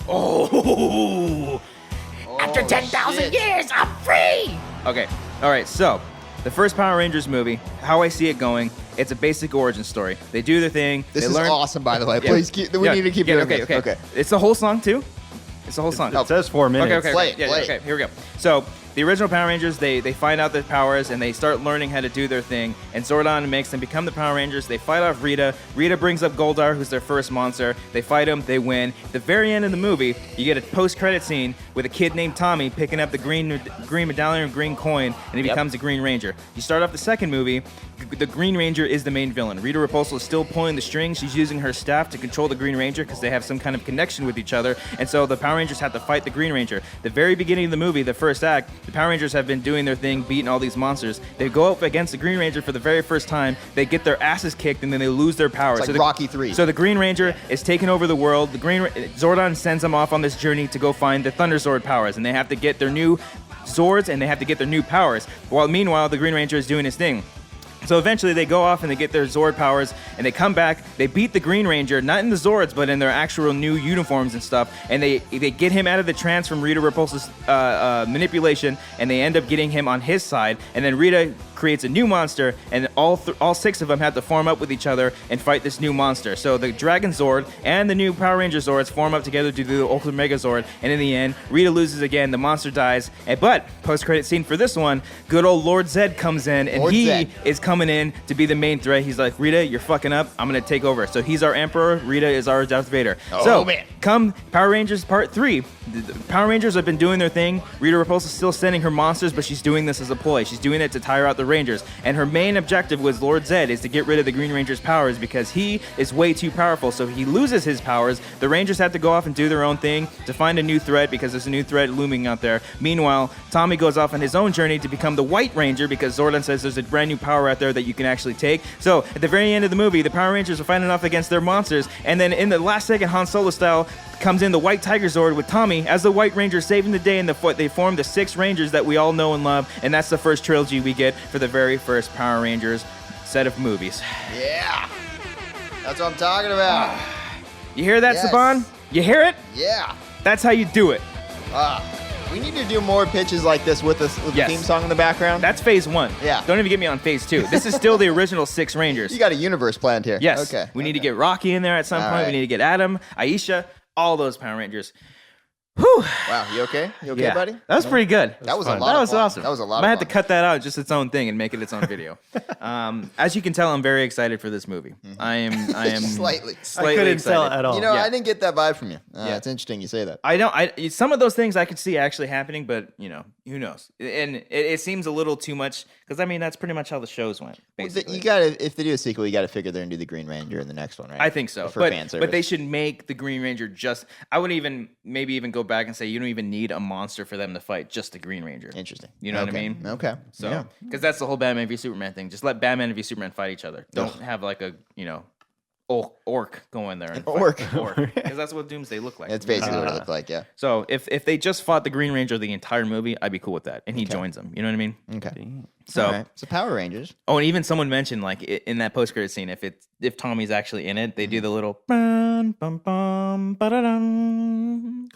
Oh, after 10,000 years, I'm free. Okay, all right. So the first Power Rangers movie, how I see it going, it's a basic origin story. They do their thing. This is awesome, by the way. Please we need to keep doing this. Okay. It's the whole song too. It's the whole song. It says 4 minutes. Okay. Play it. Okay, here we go. So the original Power Rangers, they find out their powers and they start learning how to do their thing. And Zordon makes them become the Power Rangers. They fight off Rita. Rita brings up Goldar, who's their first monster. They fight him. They win. At the very end of the movie, you get a post-credit scene with a kid named Tommy picking up the green medallion or green coin, and he becomes a Green Ranger. You start off the second movie. The Green Ranger is the main villain. Rita Repulsa is still pulling the strings. She's using her staff to control the Green Ranger because they have some kind of connection with each other. And so the Power Rangers have to fight the Green Ranger. The very beginning of the movie, the first act, the Power Rangers have been doing their thing, beating all these monsters. They go up against the Green Ranger for the very first time. They get their asses kicked, and then they lose their powers. It's like Rocky 3. So the Green Ranger is taking over the world. Zordon sends them off on this journey to go find the Thunder Zord powers, and they have to get their new Zords, and they have to get their new powers. While meanwhile, the Green Ranger is doing his thing. So eventually they go off and they get their Zord powers, and they come back. They beat the Green Ranger, not in the Zords, but in their actual new uniforms and stuff. And they get him out of the trance from Rita Repulsa's manipulation, and they end up getting him on his side. And then Rita creates a new monster, and all 6 of them have to form up with each other and fight this new monster. So the Dragon Zord and the new Power Ranger Zords form up together to do the Ultimate Mega Zord. And in the end, Rita loses again. The monster dies. But post-credit scene for this one, good old Lord Zed comes in, and he is coming in to be the main threat. He's like, Rita, you're fucking up. I'm going to take over. So he's our Emperor. Rita is our Darth Vader. Man. Come Power Rangers Part 3. The Power Rangers have been doing their thing. Rita Repulsa is still sending her monsters, but she's doing this as a ploy. She's doing it to tire out the Rangers. And her main objective with Lord Zed is to get rid of the Green Ranger's powers because he is way too powerful. So if he loses his powers, the Rangers have to go off and do their own thing to find a new threat because there's a new threat looming out there. Meanwhile, Tommy goes off on his own journey to become the White Ranger because Zordon says there's a brand new power out there that you can actually take. So at the very end of the movie, the Power Rangers are fighting off against their monsters, and then in the last second, Han Solo style, comes in the White Tiger Zord with Tommy as the White Ranger saving the day, and they form the 6 Rangers that we all know and love, and that's the first trilogy we get for the very first Power Rangers set of movies. Yeah. That's what I'm talking about. You hear that, Yes. Saban? You hear it? Yeah. That's how you do it. We need to do more pitches like this with the theme song in the background. That's phase 1. Yeah. Don't even get me on phase 2. This is still the original 6 Rangers. You got a universe planned here. Yes. Okay. We need to get Rocky in there at some point. right. We need to get Adam, Aisha, all those Power Rangers. Whew. Wow. You okay? You okay, buddy? That was pretty good. That was a fun. lot That of was fun. awesome. That was a lot I of might have fun. to cut that out, just its own thing, and make it its own video. As you can tell, I'm very excited for this movie. I am Slightly. I couldn't excited. tell at all. You know, Yeah. I didn't get that vibe from you. Yeah. It's interesting you say that. Some of those things I could see actually happening, but who knows? And it seems a little too much because I mean that's pretty much how the shows went. Basically, You gotta, if they do a sequel, you gotta figure they're gonna do the Green Ranger in the next one, right? I think so. For But fan service. but they should make the Green Ranger just. I would maybe even go back and say you don't even need a monster for them to fight, just the Green Ranger. Interesting. You know what I Okay. mean? Okay. So because that's the whole Batman v Superman thing. Just let Batman v Superman fight each other. Don't have like a orc go in there and Orc. because that's what Doomsday looked like. That's basically what it looked like. Yeah. So if they just fought the Green Ranger the entire movie, I'd be cool with that, and he joins them. You know what I mean? Okay. So All right. So Power Rangers. oh, and even someone mentioned like in that post credit scene, if Tommy's actually in it, they do the little bum bum bum ba-da-dum.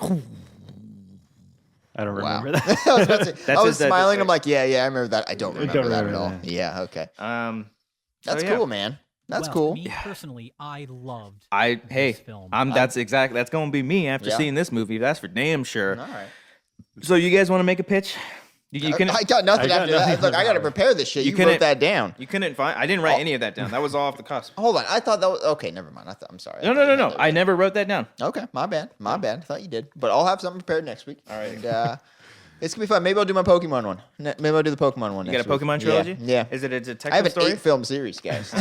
I don't remember Wow. that. I was, about to say, I was that- smiling. I'm like, yeah, I remember that. I don't remember that at all. that. Yeah. Okay. That's yeah. cool, man. That's Well, cool. Me personally, I loved Hey, this film. that's gonna be me after Yeah. seeing this movie. That's for damn sure. All right. So you guys want to make a pitch? You can. I got nothing I got after nothing that. Look, I got to prepare this shit. You couldn't- wrote that down. You couldn't find. I didn't write any of that down. That was all off the cusp. Hold on. I thought that was okay. Never mind. I'm sorry. No. I never wrote that down. Okay, my bad. My bad. I thought you did, but I'll have something prepared next week. All right. And, it's gonna be fun. Maybe I'll do my Pokemon one. Maybe I'll do the Pokemon one. You next got a week. Pokemon trilogy? Yeah. Is it a detective I have an story? 8-film series, guys.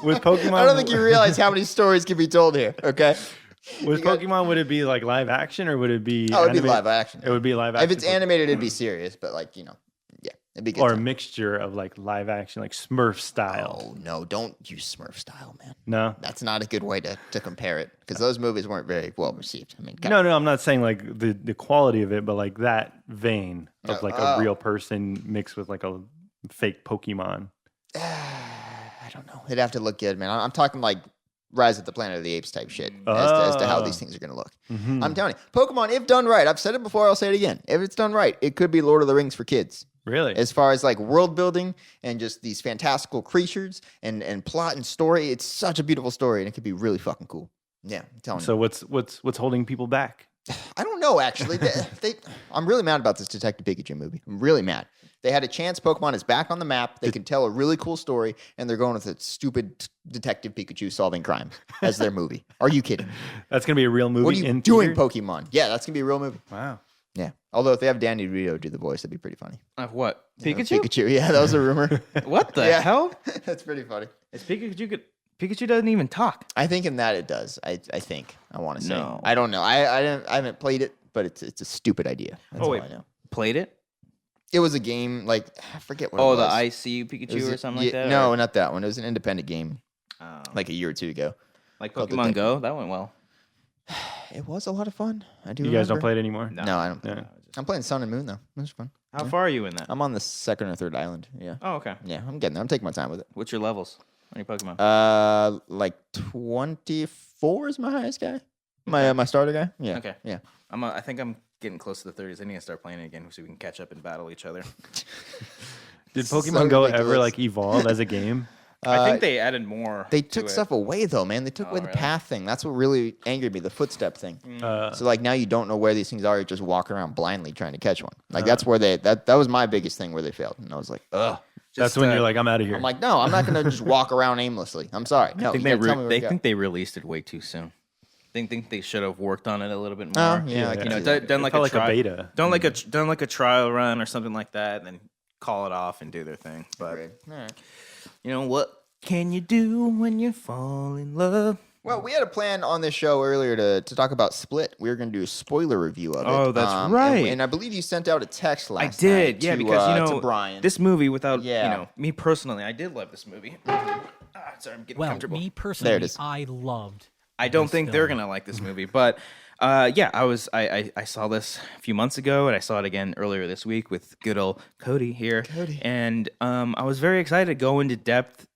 With Pokemon, I don't think you realize how many stories can be told here. Okay. with Pokemon, would it be like live action or would it be? Oh, it'd be animated? live action. It would be live action. If it's animated, it'd be serious. But like yeah, it'd be good. or a time. mixture of like live action, like Smurf style. Oh no! Don't use Smurf style, man. No, That's not a good way to compare it because those movies weren't very well received. I mean, no. I'm not saying like the quality of it, but like that vein of like a real person mixed with like a fake Pokemon. I don't know. It'd have to look good, man. I'm talking like Rise of the Planet of the Apes type shit as to how these things are going to look. I'm telling you, Pokemon, if done right, I've said it before, I'll say it again. If it's done right, it could be Lord of the Rings for kids. Really? As far as like world building and just these fantastical creatures and plot and story, it's such a beautiful story and it could be really fucking cool. Yeah, I'm telling you. So what's holding people back? I don't know, actually. I'm really mad about this Detective Pikachu movie. I'm really mad. They had a chance. Pokemon is back on the map. They can tell a really cool story, and they're going with a stupid Detective Pikachu solving crimes as their movie. Are you kidding? That's gonna be a real movie. What are you in doing, theater? Pokemon? Yeah, that's going to be a real movie. Wow. Yeah. Although if they have Danny DeVito do the voice, that'd be pretty funny. Of what? Pikachu? Pikachu. Yeah, that was a rumor. What the Yeah. hell? That's pretty funny. Is Pikachu doesn't even talk. I think in that it does. I think. I want to say. No. I don't know. I haven't played it, but it's a stupid idea. That's all I know. Played it? It was a game, like, I forget what it was. Oh, the I See You Pikachu or something like that? No, or? not that one. It was an independent game like a year or two ago. Like Pokemon Go? That went well. It was a lot of fun. I do You guys don't play it anymore? No, I don't. Yeah. I'm playing Sun and Moon, though. It was fun. How far are you in that? I'm on the second or third island. Yeah. Oh, okay. Yeah, I'm getting there. I'm taking my time with it. What's your levels on your Pokemon? Like 24 is my highest guy. My starter guy. Yeah. Okay. Yeah. I think I'm getting close to the 30s. I need to start playing it again so we can catch up and battle each other. Did So Pokemon Go ever ridiculous. like evolve as a game? I think they added more. They to took it. stuff away though, man. They took away the really? path thing. That's what really angered me. The footstep thing. Uh, So like now you don't know where these things are. You're just walking around blindly trying to catch one. Like that's where that was my biggest thing where they failed. And I was like, ugh. that's when you're like, I'm out of here. I'm like, no, I'm not gonna just walk around aimlessly. I'm sorry. No, I think you gotta tell me where to go. they released it way too soon. Think they should have worked on it a little bit more. Oh, yeah, I can you know, see that. done like felt a like a beta. done like a trial run or something like that, and then call it off and do their thing. But Great. All right. you know what can you do when you fall in love? Well, we had a plan on this show earlier to talk about Split. We were going to do a spoiler review of it. Oh, that's right. And I believe you sent out a text I last did, night yeah, to, because to Brian. this movie without Yeah. you know me personally, I did love this movie. Sorry, I'm getting Well, comfortable. me personally, is. I loved. I don't think they're film. gonna like this movie, but yeah, I saw this a few months ago, and I saw it again earlier this week with good old Cody here. And I was very excited to go into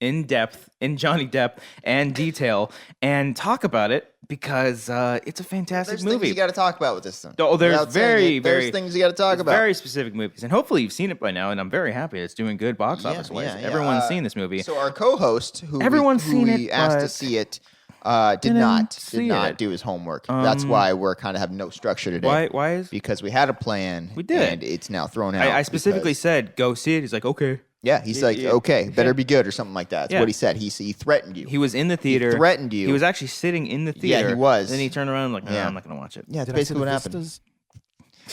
in Johnny Depp and detail and talk about it because it's a fantastic There's movie. things you got to talk about with this thing. Oh, there's Without saying it, very there's things you got to talk about. very specific movies, and hopefully you've seen it by now. And I'm very happy it's doing good box office wise. yeah. Everyone's seen this movie. So our co-host, who Everyone's we seen we it, asked to but see it, did didn't not see it. do his homework. That's why we're kind of have no structure today. Why is Because we had a plan. We did. and it's now thrown out. I specifically because- said go see it? He's like, okay. Yeah, he's like, yeah. okay, better be good or something like that. That's Yeah. what he said. He threatened you. He was in the theater. threatened you. He was actually sitting in the Yeah, theater. he was. Then he turned around and like, no, Yeah. I'm not gonna watch it. Yeah, that's Did I see basically the what happened. Vistas?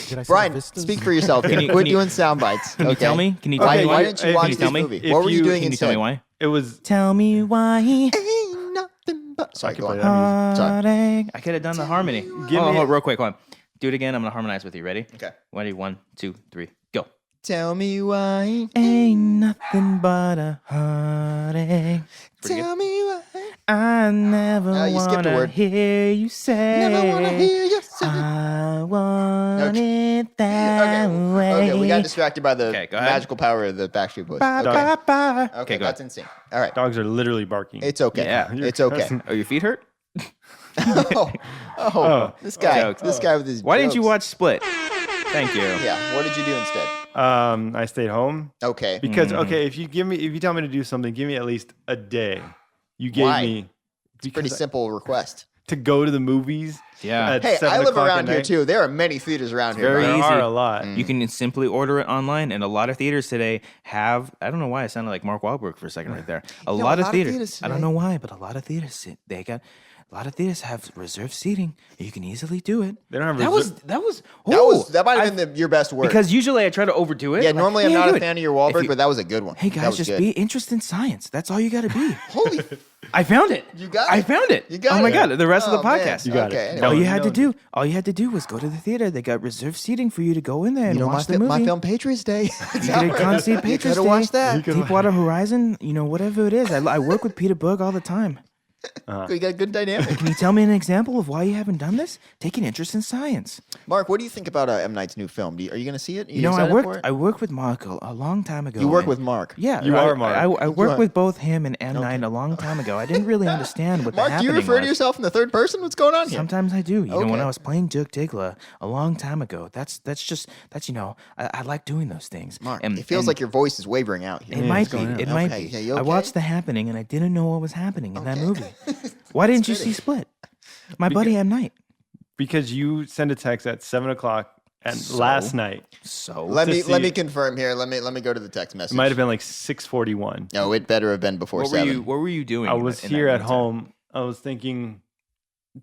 Did I see Brian, the Vistas? speak for yourself. Can you- We're can you- doing sound bites. Can you tell me? Can you tell me Why why? didn't you Hey, watch can you this tell me? movie? If What were you you- doing Can you instead? tell me why? It was Tell me why. Ain't nothing but. Sorry, can go play on. that. Sorry. Heartache. I could have done the harmony. Give Hold me- on, real quick. Hold on. Do it again. I'm gonna harmonize with you. Ready? Okay. Ready? 1, 2, 3, go. Tell me why. Ain't nothing but a heartache. Pretty Tell good. me why. I never you skipped a wanna word. hear you say. Never wanna hear you say. I want it that Okay. way. Okay, we got distracted by the Okay, go ahead. magical power of the Backstreet Boys. Bye, Okay, bye, bye. okay, go that's ahead. insane. All right, dogs are literally barking. it's okay. Yeah. It's okay. Oh, your feet hurt? This guy, Jokes. this guy with his. Why didn't you jokes. watch Split? Thank you. Yeah. What did you do instead? I stayed home Okay. because okay, if you tell me to do something, give me at least a day. You gave Why? me Pretty because simple request. to go to the movies. Yeah. at Hey, 7 I live o'clock around at here night. too. There are many theaters around here. very Brian. There easy. are a lot. You can simply order it online, and a lot of theaters today have. I don't know why I sounded like Mark Wahlberg for a second right there. A lot of theaters. I don't today. know why, but a lot of theaters a lot of theaters have reserved seating. You can easily do it. They don't have that reser- was That might have been your best word. because usually I try to overdo it. yeah, Like, normally I'm yeah, not do a it. fan of your If Wahlberg, you- but that was a good one. Hey That guys, was just good. be interested in science. That's all you got to be. Holy. I found it. You got I it. found it. You got oh my it. god! The rest of Oh, the man. podcast. You got it. Okay, No, All you you had know- to do was go to the theater. They got reserved seating for you to go in there and You know, watch the movie. my film Patriots Day. You could come see Patriots coulda Day, watched that. Deepwater Horizon, whatever it is. I work with Peter Berg all the time. You got a good dynamic. Can you tell me an example of why you haven't done this? Take an interest in science. Mark, what do you think about M. Night's new film? Are you going to see it? Are I excited for it? I worked with Mark a long time ago. You work and- with Mark. Yeah, You are Mark. I You worked are. with both him and M. Night a long time ago. I didn't really understand what the Mark, do you happening refer to was. yourself in the third person? What's going on here? Sometimes I do. When Okay. I was playing Dirk Diggler a long time ago, that's I like doing those things. Mark, And- it feels and like your voice is wavering out here. it might be. going on? It might Okay. be. Yeah, you I okay? watched The Happening and I didn't know what was happening in that Okay. movie. Why didn't you see Split? My buddy M. Night. because you sent a text at 7 o'clock last night. So Let to me see- confirm here. Let me go to the text message. It might have been like 6:41. No, it better have been before what were 7. you? What were you doing? I in was that here at meantime? home. I was thinking,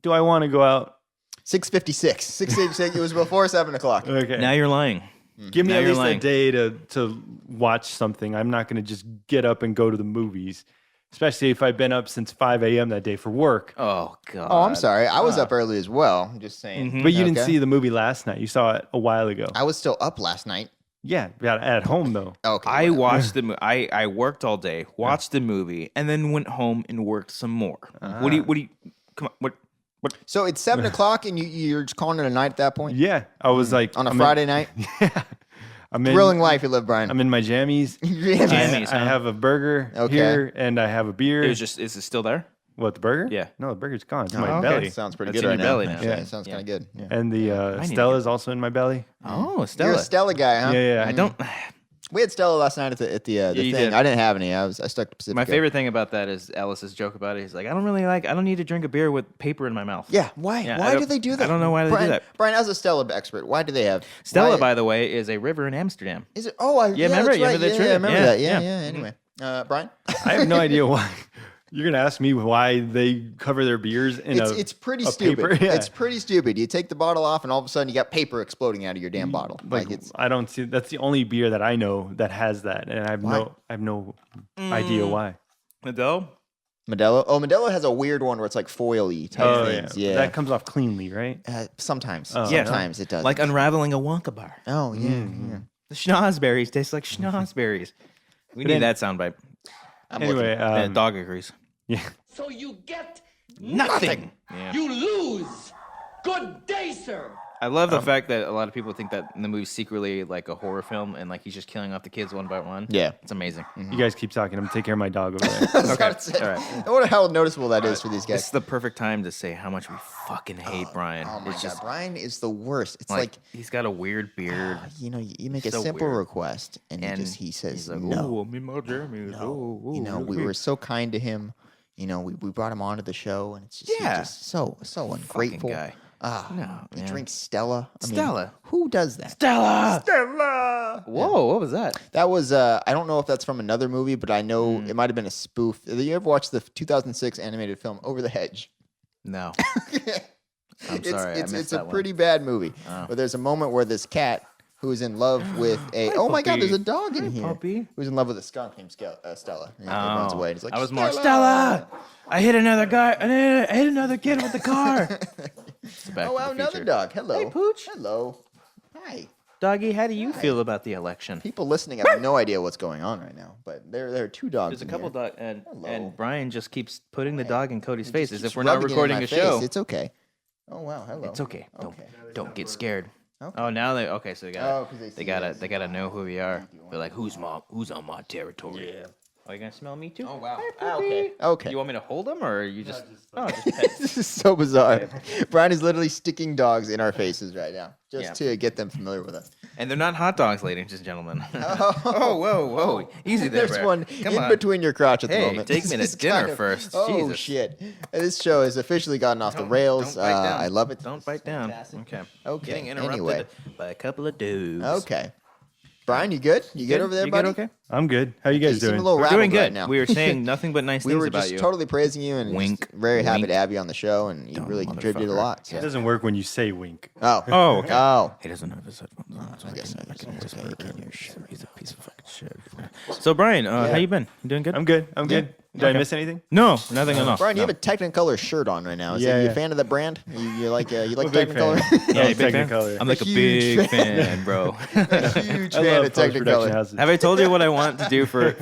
do I want to go out? 6:56. 6:56. It was before 7 o'clock. Okay. Now you're lying. Give me now at you're least lying. a day to watch something. I'm not going to just get up and go to the movies. especially if I've been up since 5 a.m. that day for work. Oh God. Oh, I'm sorry. I was up early as well. I'm just saying. But you didn't Okay. see the movie last night. You saw it a while ago. I was still up last night. Yeah, at home though. Okay. I whatever. watched the movie. I worked all day, watched the movie, and then went home and worked some more. What do you? Come on. What? So it's 7 o'clock, and you're just calling it a night at that point Yeah, I was like on a Friday night. I'm in, Thrilling life you live, Brian. I'm in my jammies. Jammies, I huh? have a burger Okay. here, and I have a beer. Is it still there? What, the burger? Yeah. No, the burger's gone. It's in Oh, my okay. belly. Sounds pretty That's good in right your belly now. now. Actually. Yeah. It sounds kind of good. Yeah. And the I need to Stella's also in my belly. Oh, Stella. You're a Stella guy, huh? Yeah. I don't. We had Stella last night at the you thing. did. I didn't have any. I stuck to Pacific. My favorite thing about that is Ellis's joke about it. He's like, I don't need to drink a beer with paper in my mouth. Yeah. Why? Yeah, I Why don't- do they do that? I don't know why they do Brian, that. Brian, as a Stella expert, why do they have Stella, why- by the way, is a river in Amsterdam. Is it? Oh, yeah, remember? that's You right. remember that Yeah, trip? I remember Yeah, that. Yeah, yeah. yeah. Anyway, Brian, I have no idea why. You're gonna ask me why they cover their beers in it's pretty a stupid. paper? Yeah. It's pretty stupid. You take the bottle off, and all of a sudden, you got paper exploding out of your damn bottle. Like, it's I don't see. That's the only beer that I know that has that, and I have no idea why. Adele? Modelo. Oh, Modelo has a weird one where it's like foily type things. Yeah, That comes off cleanly, right? sometimes. Yeah. Sometimes it does. Like unraveling a Wonka bar. oh yeah, yeah. The schnozberries taste like schnozberries. We need that soundbite. Anyway, And dog agrees. yeah. So you get Nothing. Yeah. you lose. Good day, sir. I love the fact that a lot of people think that the movie's secretly like a horror film and like he's just killing off the kids one by one. Yeah. It's amazing. You guys keep talking. I'm gonna take care of my dog over there. Okay. All right. I wonder how noticeable that is for these This guys. is the perfect time to say how much we fucking hate Brian. Oh my It's god, just Brian is the worst. It's like like he's got a weird beard. you make a So simple weird. request and, he says he's like, no. "Oh, I'm in my jammies. Oh, oh, You know, look we at me." were so kind to him. You know, we brought him onto the show, and it's just, he's Yeah. just so ungrateful. guy. No, he man. drinks Stella. I mean, Stella. who does that? Stella. Stella. Whoa, what was that? That was I don't know if that's from another movie, but I know it might have been a spoof. Did you ever watch the 2006 animated film Over the Hedge? No. I'm It's sorry. I missed it's that a one. pretty bad movie. But there's a moment where this cat who is in love with a oh my god, puppy. there's a dog in here. puppy. Who's in love with a skunk named Stella. And he runs away. And he's like, I was more Stella. I hit another guy. I hit another kid with the car. It's Back Oh to wow, the another Future. dog. Hello. Hey, Pooch. Hello. Hi. Doggy, how do you feel about the election? People listening have no idea what's going on right now, but there are two dogs. There's a in couple here. dogs, and Hello. Brian just keeps putting the dog in Cody's face as Keeps if we're not rubbing it in recording my a face. show. It's okay. Oh wow, hello. It's okay. Okay. Don't get scared. Okay. Oh, now they so they Oh, got 'cause they see they gotta us. they gotta know who we are. They're like, who's on my territory? Yeah. Are you gonna smell me too? Oh wow. Hi, Ah, puppy. okay. Okay. You want me to hold him or you just? Just pet. This is so bizarre. Brian is literally sticking dogs in our faces right now, just Yeah. to get them familiar with us. And they're not hot dogs, ladies and gentlemen. Oh, whoa, easy there, There's Brad. one Come in on. between your crotch at the Hey, moment. take me to This is dinner kind of- first. Oh Jesus. shit! This show has officially gotten off the rails. Don't bite down. I love it. Don't bite down. Fantastic. Okay. Okay, Getting interrupted anyway. by a couple of dudes. Okay. Brian, you good? You good over there, You buddy? good? Okay. I'm good. How you guys You seem doing? a little We're rattled doing good. right now. We were saying nothing but nice We things were about just you. totally praising you and Wink. just very happy Wink. to have you on the show, and you really contributed a motherfucker. lot. It So. doesn't work when you say wink. Oh. Oh, okay. Oh. He doesn't have his headphones on. So I guess I can it's okay. You whisper. can't hear shit. He's a piece of fucking shit. So Brian, how you been? You doing good? I'm good. I'm good. Did I Okay. miss anything? No, nothing enough. Brian, you No. have a Technicolor shirt on right now. Is Yeah, you yeah. a fan of that brand? You like I'm a big Technicolor? fan. Yeah, Oh, you big fan? Technicolor. I'm like a huge big fan, bro. Huge I fan love of post-production Technicolor. houses. Have I told you what I want to do for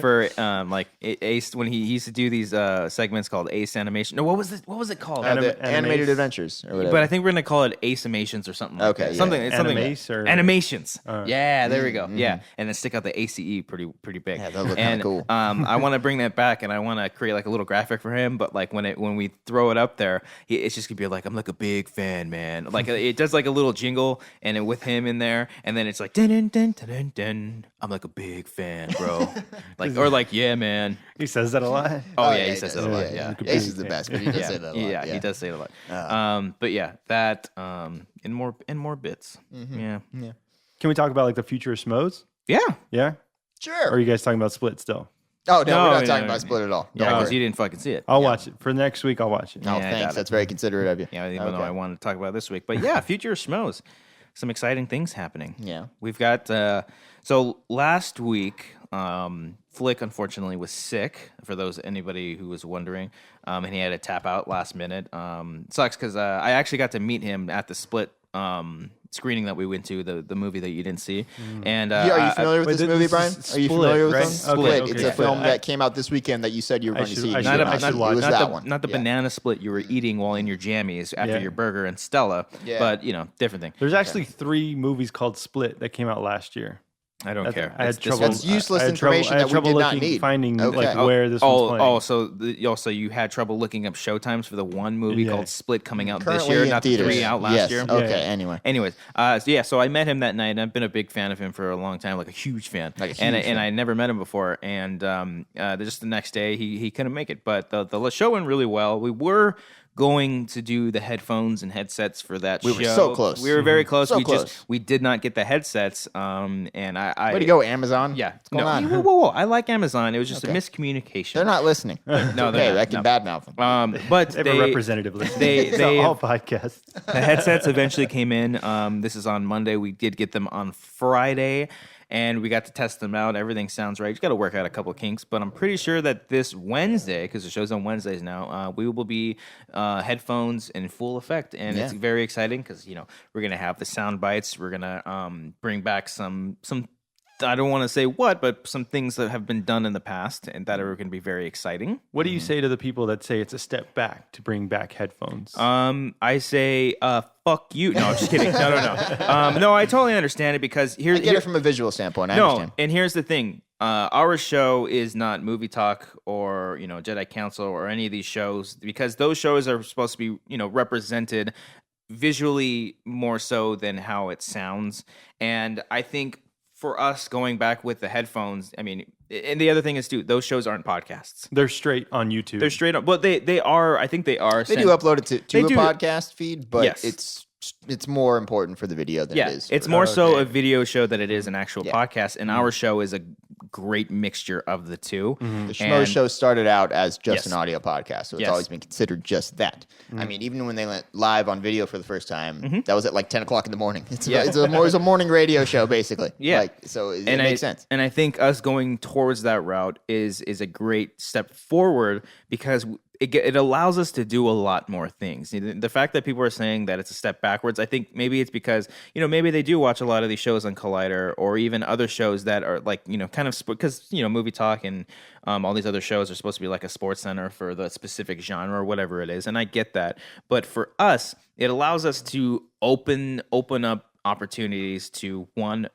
like Ace when he used to do these segments called Ace Animation? No, what was it called? The Animated Animace. Adventures or whatever. But I think we're gonna call it Ace-amations or something. Like Okay, that. yeah. Something. It's something. Animace or- Animations. Yeah, there we go. Mm-hmm. Yeah, and then stick out the ACE pretty big. Yeah, that look kinda and, cool. I want to bring that back, and I want to create like a little graphic for him. But like when we throw it up there, it's just gonna be like I'm like a big fan, man. Like it does like a little jingle, and then with him in there, and then it's like dun dun dun dun dun. dun. I'm like a big fan, bro. Like or like yeah, man. He says that a lot. Oh, yeah, he says does. that a lot. Yeah. Like a Ace big is the fan. best, but he does Yeah, say that a lot. yeah, he does say it a lot. But yeah, that and more bits. Mm-hmm. Yeah, Can we talk about like the future of Schmoes? yeah. Yeah? Sure. Or are you guys talking about Split still? Oh, no, No, we're not no, talking no, about Split at all. Yeah, Don't because worry. you didn't fucking see it. I'll watch it. For next week, I'll watch it. Oh, Yeah, I doubt thanks. it. That's very considerate of you. Yeah, even though Okay. I wanted to talk about it this week. But yeah, future Schmoes. Some exciting things happening. Yeah. We've got so last week Flick unfortunately was sick. For anybody who was wondering, and he had to tap out last minute. Sucks because I actually got to meet him at the Split screening that we went to, the movie that you didn't see. And Are you familiar with this movie, Brian? Are you familiar with right? it? Split. Okay, It's okay. a film that came out this weekend that you said you were going to see. I Not should watch. it was that one. Not the banana split you were eating while in your jammies after your burger and Stella, but different thing. There's actually 3 movies called Split that came out last year. I don't care. I had It's trouble. That's useless I had trouble- information I had that we trouble did not looking- need. finding Okay. like where this one's playing. Also you had trouble looking up showtimes for the one movie Yeah. called Split coming out Currently this year, in not theaters. the 3 out last Yes. year. Okay. Yeah. Anyway. Anyways, so I met him that night, and I've been a big fan of him for a long time, like a huge fan. And I never met him before, and just the next day he couldn't make it, but the show went really well. We were going to do the headphones and headsets for that show. We were so close. We were very close. So close. We did not get the headsets. And I Way to go, Amazon. Yeah. What's going on? Whoa. I like Amazon. It was just a miscommunication. They're not listening. No, they're okay, not. I can badmouth them. But They have a representative list. they all podcasts. the headsets eventually came in. This is on Monday. We did get them on Friday, and we got to test them out. Everything sounds right. Just got to work out a couple of kinks, but I'm pretty sure that this Wednesday, because the show's on Wednesdays now, we will be headphones in full effect, and it's very exciting because we're gonna have the sound bites. We're gonna bring back some. I don't want to say what, but some things that have been done in the past and that are going to be very exciting. What do you say to the people that say it's a step back to bring back headphones? I say, fuck you. No, just kidding. No. No, I totally understand it because I get it from a visual standpoint. I understand. And here's the thing. Our show is not Movie Talk or, Jedi Council or any of these shows because those shows are supposed to be, represented visually more so than how it sounds. And I think for us going back with the headphones, I mean, and the other thing is, dude, those shows aren't podcasts. They're straight on YouTube. They're straight up. But they are, I think they are. They do upload it to a podcast feed, but Yes. it's more important for the video than it is. It's more so a video show than it is an actual podcast. And our show is a great mixture of the two. The Schmoes Show started out as just an Yes. audio podcast, so it's Yes. always been considered just that. I mean, even when they went live on video for the first time, that was at like 10 o'clock in the morning. It's a morning radio show, basically. Yeah. So it makes sense. And I think us going towards that route is a great step forward because it allows us to do a lot more things. The fact that people are saying that it's a step backwards, I think maybe it's because, maybe they do watch a lot of these shows on Collider or even other shows that are like, kind of because, Movie Talk and all these other shows are supposed to be like a sports center for the specific genre or whatever it is. And I get that. But for us, it allows us to open up opportunities to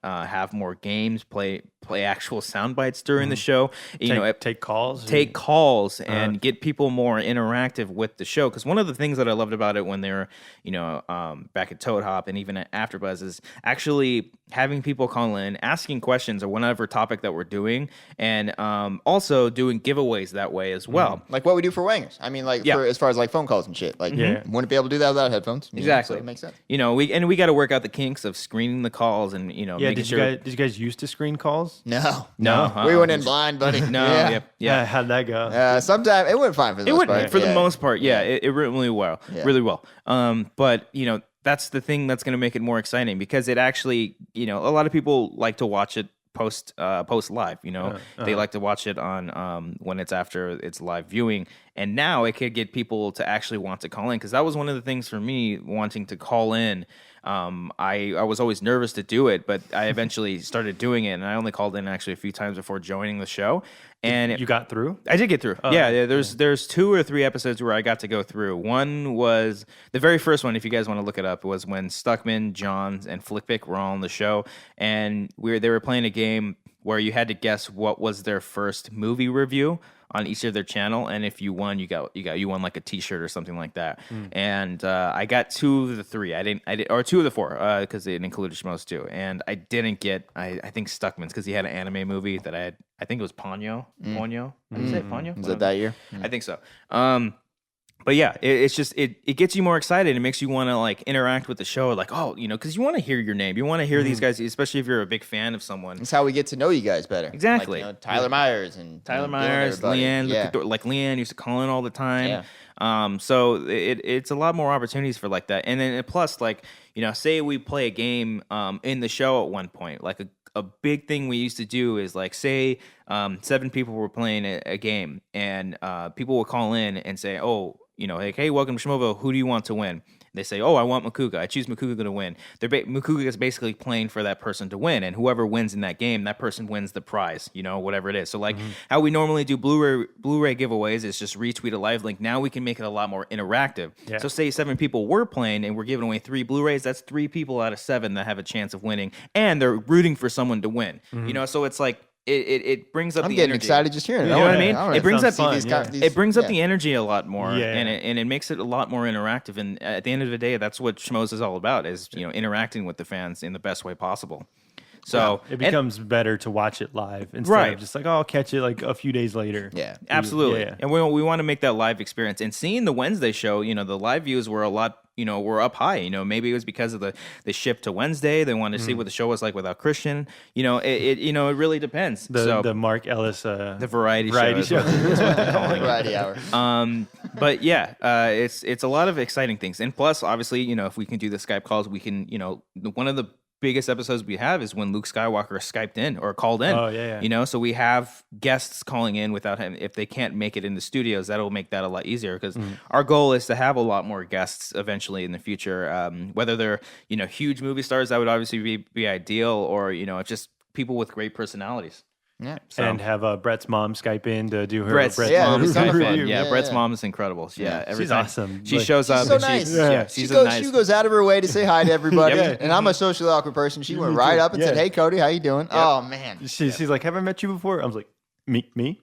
have more games, play actual sound bites during the show, take calls, and get people more interactive with the show. Because one of the things that I loved about it when they were, back at Toad Hop and even at AfterBuzz is actually having people call in, asking questions or whatever topic that we're doing, and also doing giveaways that way as well. Like what we do for Wangers. I mean, as far as like phone calls and shit. Like, wouldn't be able to do that without headphones. Exactly. So it makes sense. We got to work out the kinks of screening the calls and making sure. Did you guys used to screen calls? No. We went in blind, buddy. No. Yeah. How'd that go? Sometimes it went fine for the most part. For the most part. Yeah. It went really well. Yeah. Really well. But that's the thing that's going to make it more exciting because it actually, a lot of people like to watch it post live. They like to watch it on when it's after its live viewing, and now it could get people to actually want to call in because that was one of the things for me wanting to call in. I was always nervous to do it, but I eventually started doing it, and I only called in actually a few times before joining the show. And you got through? I did get through. There's 2 or 3 episodes where I got to go through. One was the very first one, if you guys want to look it up, was when Stuckman, Johns, and Flickpick were all on the show, and they were playing a game where you had to guess what was their first movie review on each of their channel, and if you won, you won like a T-shirt or something like that. And I got 2 of the 3. I didn't, or 2 of the 4 because it included Schmoes too. And I didn't get. I think Stuckman's because he had an anime movie that I had. I think it was Ponyo. Ponyo. How do you say it? Ponyo? Was it that year? I think so. But yeah, it's just it gets you more excited. It makes you want to like interact with the show, like because you want to hear your name, you want to hear these guys, especially if you're a big fan of someone. It's how we get to know you guys better. Exactly. Like, Tyler Myers and Leanne. Like Leanne used to call in all the time. Yeah. So it's a lot more opportunities for like that, and then plus like say we play a game in the show at one point, like a big thing we used to do is like say 7 people were playing a game, and people would call in and say, oh, like, hey, welcome to Schmoeville. Who do you want to win? They say, oh, I want Makuga. I choose Makuga to win. Makuga is basically playing for that person to win, and whoever wins in that game, that person wins the prize, whatever it is. So like how we normally do Blu-ray giveaways is just retweet a live link. Now we can make it a lot more interactive. Yeah. So say 7 people were playing and we're giving away 3 Blu-rays, that's 3 people out of 7 that have a chance of winning, and they're rooting for someone to win. So it's like, it brings up. I'm the getting energy. excited just hearing it. You know what I mean? It brings up it brings up the energy a lot more, and it makes it a lot more interactive. And at the end of the day, that's what Schmoes is all about: is interacting with the fans in the best way possible. So it becomes better to watch it live instead of just like, oh, I'll catch it like a few days later. Yeah, absolutely. Yeah. And we want to make that live experience. And seeing the Wednesday show, the live views were a lot. Were up high. Maybe it was because of the shift to Wednesday. They wanted to see what the show was like without Christian. It really depends. The Mark Ellis the variety show. Is what they're calling variety hour. But yeah, it's a lot of exciting things. And plus, obviously, if we can do the Skype calls, we can. One of the biggest episodes we have is when Luke Skywalker Skyped in or called in. Oh, yeah. So we have guests calling in without him. If they can't make it in the studios, that'll make that a lot easier, because our goal is to have a lot more guests eventually in the future. Whether they're, huge movie stars, that would obviously be ideal, or, just people with great personalities. Yeah, and have Brett's mom Skype in to do her Brett's mom Skype review. in. Yeah, Brett's mom is incredible. Yeah, every she's time awesome. She shows up. She's so and nice. She's she goes out of her way to say hi to everybody. And I'm a socially awkward person. She went right up and said, "Hey, Cody, how you doing?" Yep. Oh man. She's like, "Have I met you before?" I was like, "Me?"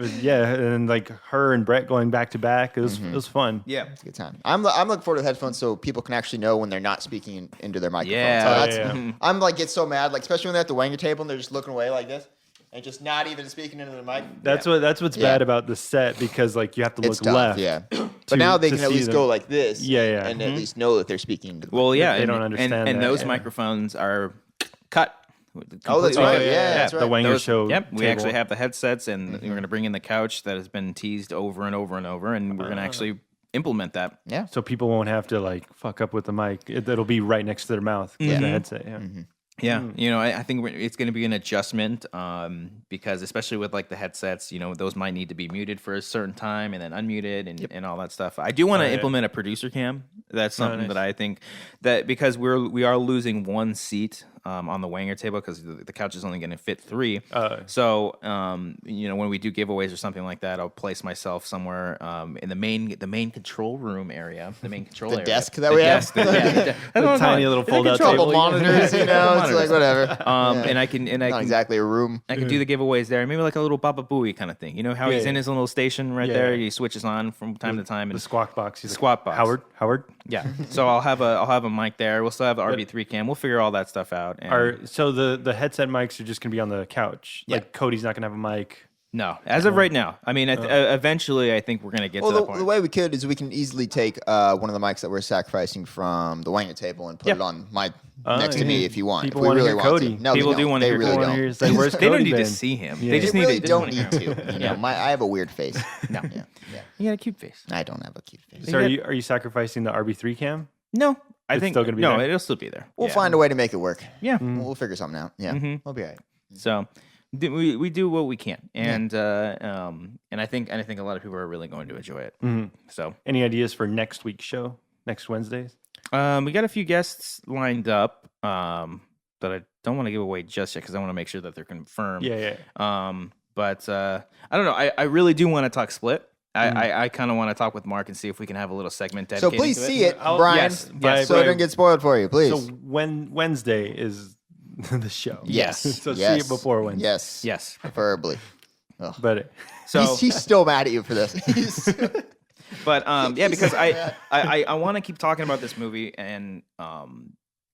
Yeah. And like her and Brett going back to back, it was fun. Yeah, it's a good time. I'm looking forward to the headphones so people can actually know when they're not speaking into their microphones. Yeah, I'm like get so mad, like especially when they're at the Wanger table and they're just looking away like this and just not even speaking into the mic. That's what's bad about the set, because like you have to look left. Yeah, but now they can at least go like this. Yeah. And at least know that they're speaking. Well, yeah, they don't understand. And those microphones are cut. Oh, that's right. Yeah, that's right. The Wanger show. Yep, we table. actually have the headsets, and we're going to bring in the couch that has been teased over and over and over, and we're going to actually implement that. Yeah. So people won't have to like fuck up with the mic. It'll be right next to their mouth. The headset. Yeah. Yeah, I think it's going to be an adjustment, because especially with like the headsets, those might need to be muted for a certain time and then unmuted and all that stuff. I do want to implement a producer cam. That's something that I think that, because we are losing one seat on the Wanger table, because the couch is only going to fit 3. So when we do giveaways or something like that, I'll place myself somewhere in the main control room area, the main control area. Desk that we have, the tiny little fold-out table, monitors. It's like whatever. And I can not exactly a room. I can do the giveaways there, maybe like a little Baba Booey kind of thing. You know how he's in his little station right there. He switches on from time to time. And the squawk box. The squawk box. Howard. Yeah. So I'll have a mic there. We'll still have the RB3 cam. We'll figure all that stuff out. So the headset mics are just gonna be on the couch. Yeah. Like Cody's not gonna have a mic. No, as of right now. I mean, eventually, I think we're gonna get to that point. The way we could is we can easily take one of the mics that we're sacrificing from the Wanger table and put it on my next to me if you want. People if we want to really hear want Cody. to. No, people do want to hear really Cody. don't. They don't need to see him. Yeah. They just They need really to. don't need to. I have a weird face. No. Yeah. You got a cute face. I don't have a cute face. So are you sacrificing the RB3 cam? No, I It's think still gonna be no. there? It'll still be there. We'll find a way to make it work. Yeah. We'll figure something out. Yeah, we'll be all right. So we do what we can, and I think a lot of people are really going to enjoy it. So Any ideas for next week's show? Next Wednesdays? we got a few guests lined up that I don't want to give away just yet, because I want to make sure that they're confirmed. Yeah. But I don't know. I really do want to talk Split. I kind of want to talk with Mark and see if we can have a little segment dedicated So please to see it, Brian, Yes, so yes. it doesn't get spoiled for you, please. So when Wednesday is the show? Yes. So see it before Wednesday. Yes. Yes. Preferably. But So He's still mad at you for this. But yeah, because I want to keep talking about this movie, and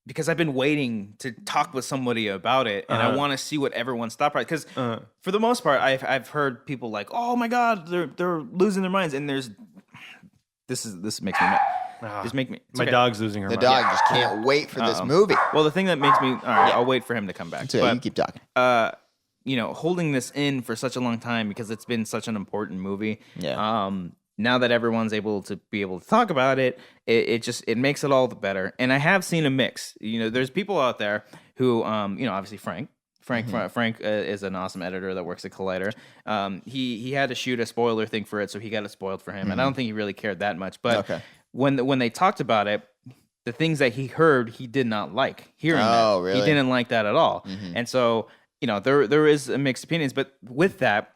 because I've been waiting to talk with somebody about it, and I want to see what everyone's thought process. Because for the most part, I've heard people like, "Oh my God, they're losing their minds," and this makes me mad. Just make me. my dog's losing her The mind. dog just can't wait for this movie. Well, the thing that makes me all right, I'll wait for him to come back. So you keep talking. Holding this in for such a long time because it's been such an important movie. Yeah. Now that everyone's able to talk about it, it makes it all the better. And I have seen a mix. There's people out there who, obviously Frank. Frank is an awesome editor that works at Collider. He had to shoot a spoiler thing for it, so he got it spoiled for him. And I don't think he really cared that much. But when they talked about it, the things that he heard, he did not like hearing that. Really? He didn't like that at all. And so, there is mixed opinions. But with that,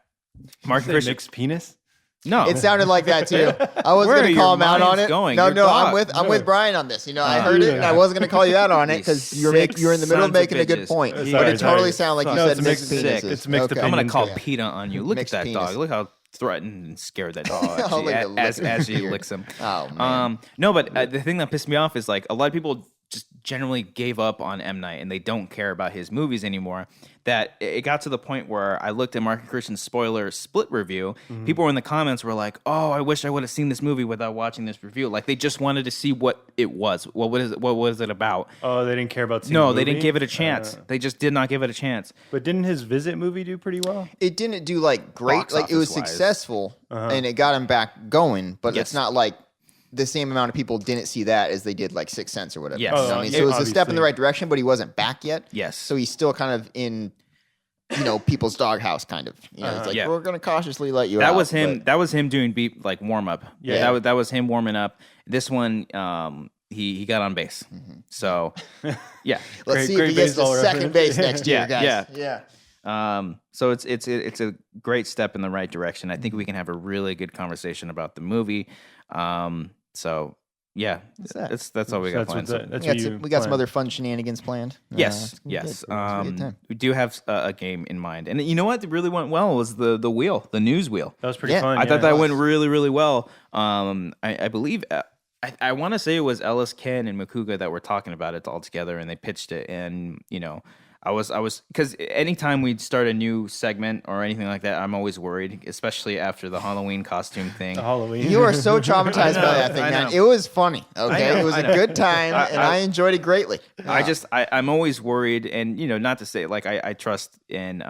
Mark and Christian... Mixed penis? No. It sounded like that too. I was going to call him out on it. Going? No, Your no, thought. I'm with Brian on this. I heard it, and I wasn't going to call you out on it because you're in the middle of making a good point. But it totally sounded like you said mixed penises. It's mixed opinions. I'm going to call PETA on you. Look Mixed at that penis. dog. Look how threatened and scared that dog I'll actually, let you as she lick licks him. Oh, man. No, but the thing that pissed me off is like a lot of people just generally gave up on M. Night and they don't care about his movies anymore. That it got to the point where I looked at Mark and Christian's spoiler split review. People in the comments were like, "Oh, I wish I would have seen this movie without watching this review." Like they just wanted to see what it was. What was it about? Oh, they didn't care about seeing No, the they movie? didn't give it a chance. They just did not give it a chance. But didn't his Visit movie do pretty well? It didn't do like great. Box Like it was office-wise. successful, and it got him back going. But Yes. it's not like the same amount of people didn't see that as they did like Sixth Sense or whatever. Yes. You know what I mean? So it was a step in the Obviously. right direction, but he wasn't back yet. Yes. So he's still kind of in, people's doghouse, kind of. It's like Yeah. we're going to cautiously let you out. That was him. but- That was him doing beat like warm up. Yeah. that was him warming up. This one, he got on base. So, yeah. Let's see if great he gets to baseball second reference. base next year, Yeah, guys. yeah. So it's a great step in the right direction. I think we can have a really good conversation about the movie. So yeah, that's all we got planned. So- We got some other fun shenanigans planned. Yes, it's gonna be yes. good. It's gonna be a good time. We do have a game in mind, and you know what really went well was the wheel, the news wheel. That was pretty Yeah, fun. I thought yeah. that went really, really well. I believe I want to say it was Ellis, Ken, and Makuga that were talking about it all together, and they pitched it. And I was because anytime we'd start a new segment or anything like that, I'm always worried, especially after the Halloween costume thing. Halloween. You are so traumatized by that thing, I man. know. It was funny. Okay, know, it was I a know. good time, and I enjoyed it greatly. I'm always worried, and not to say like I trust in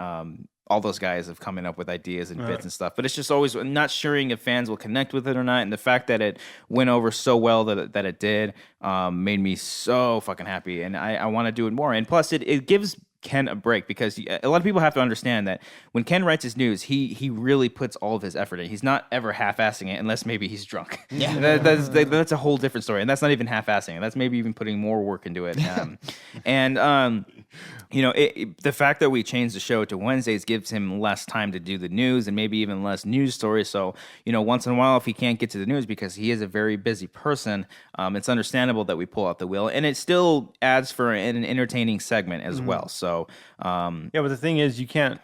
all those guys of coming up with ideas and bits and stuff, but it's just always not sure if fans will connect with it or not. And the fact that it went over so well that it did made me so fucking happy, and I want to do it more. And plus, it gives Ken a break because a lot of people have to understand that when Ken writes his news, he really puts all of his effort in. He's not ever half-assing it unless maybe he's drunk. Yeah, that's a whole different story, and that's not even half-assing it. That's maybe even putting more work into it. The fact that we changed the show to Wednesdays gives him less time to do the news and maybe even less news stories. So once in a while, if he can't get to the news because he is a very busy person, it's understandable that we pull out the wheel, and it still adds for an entertaining segment as well. So. Yeah, but the thing is, you can't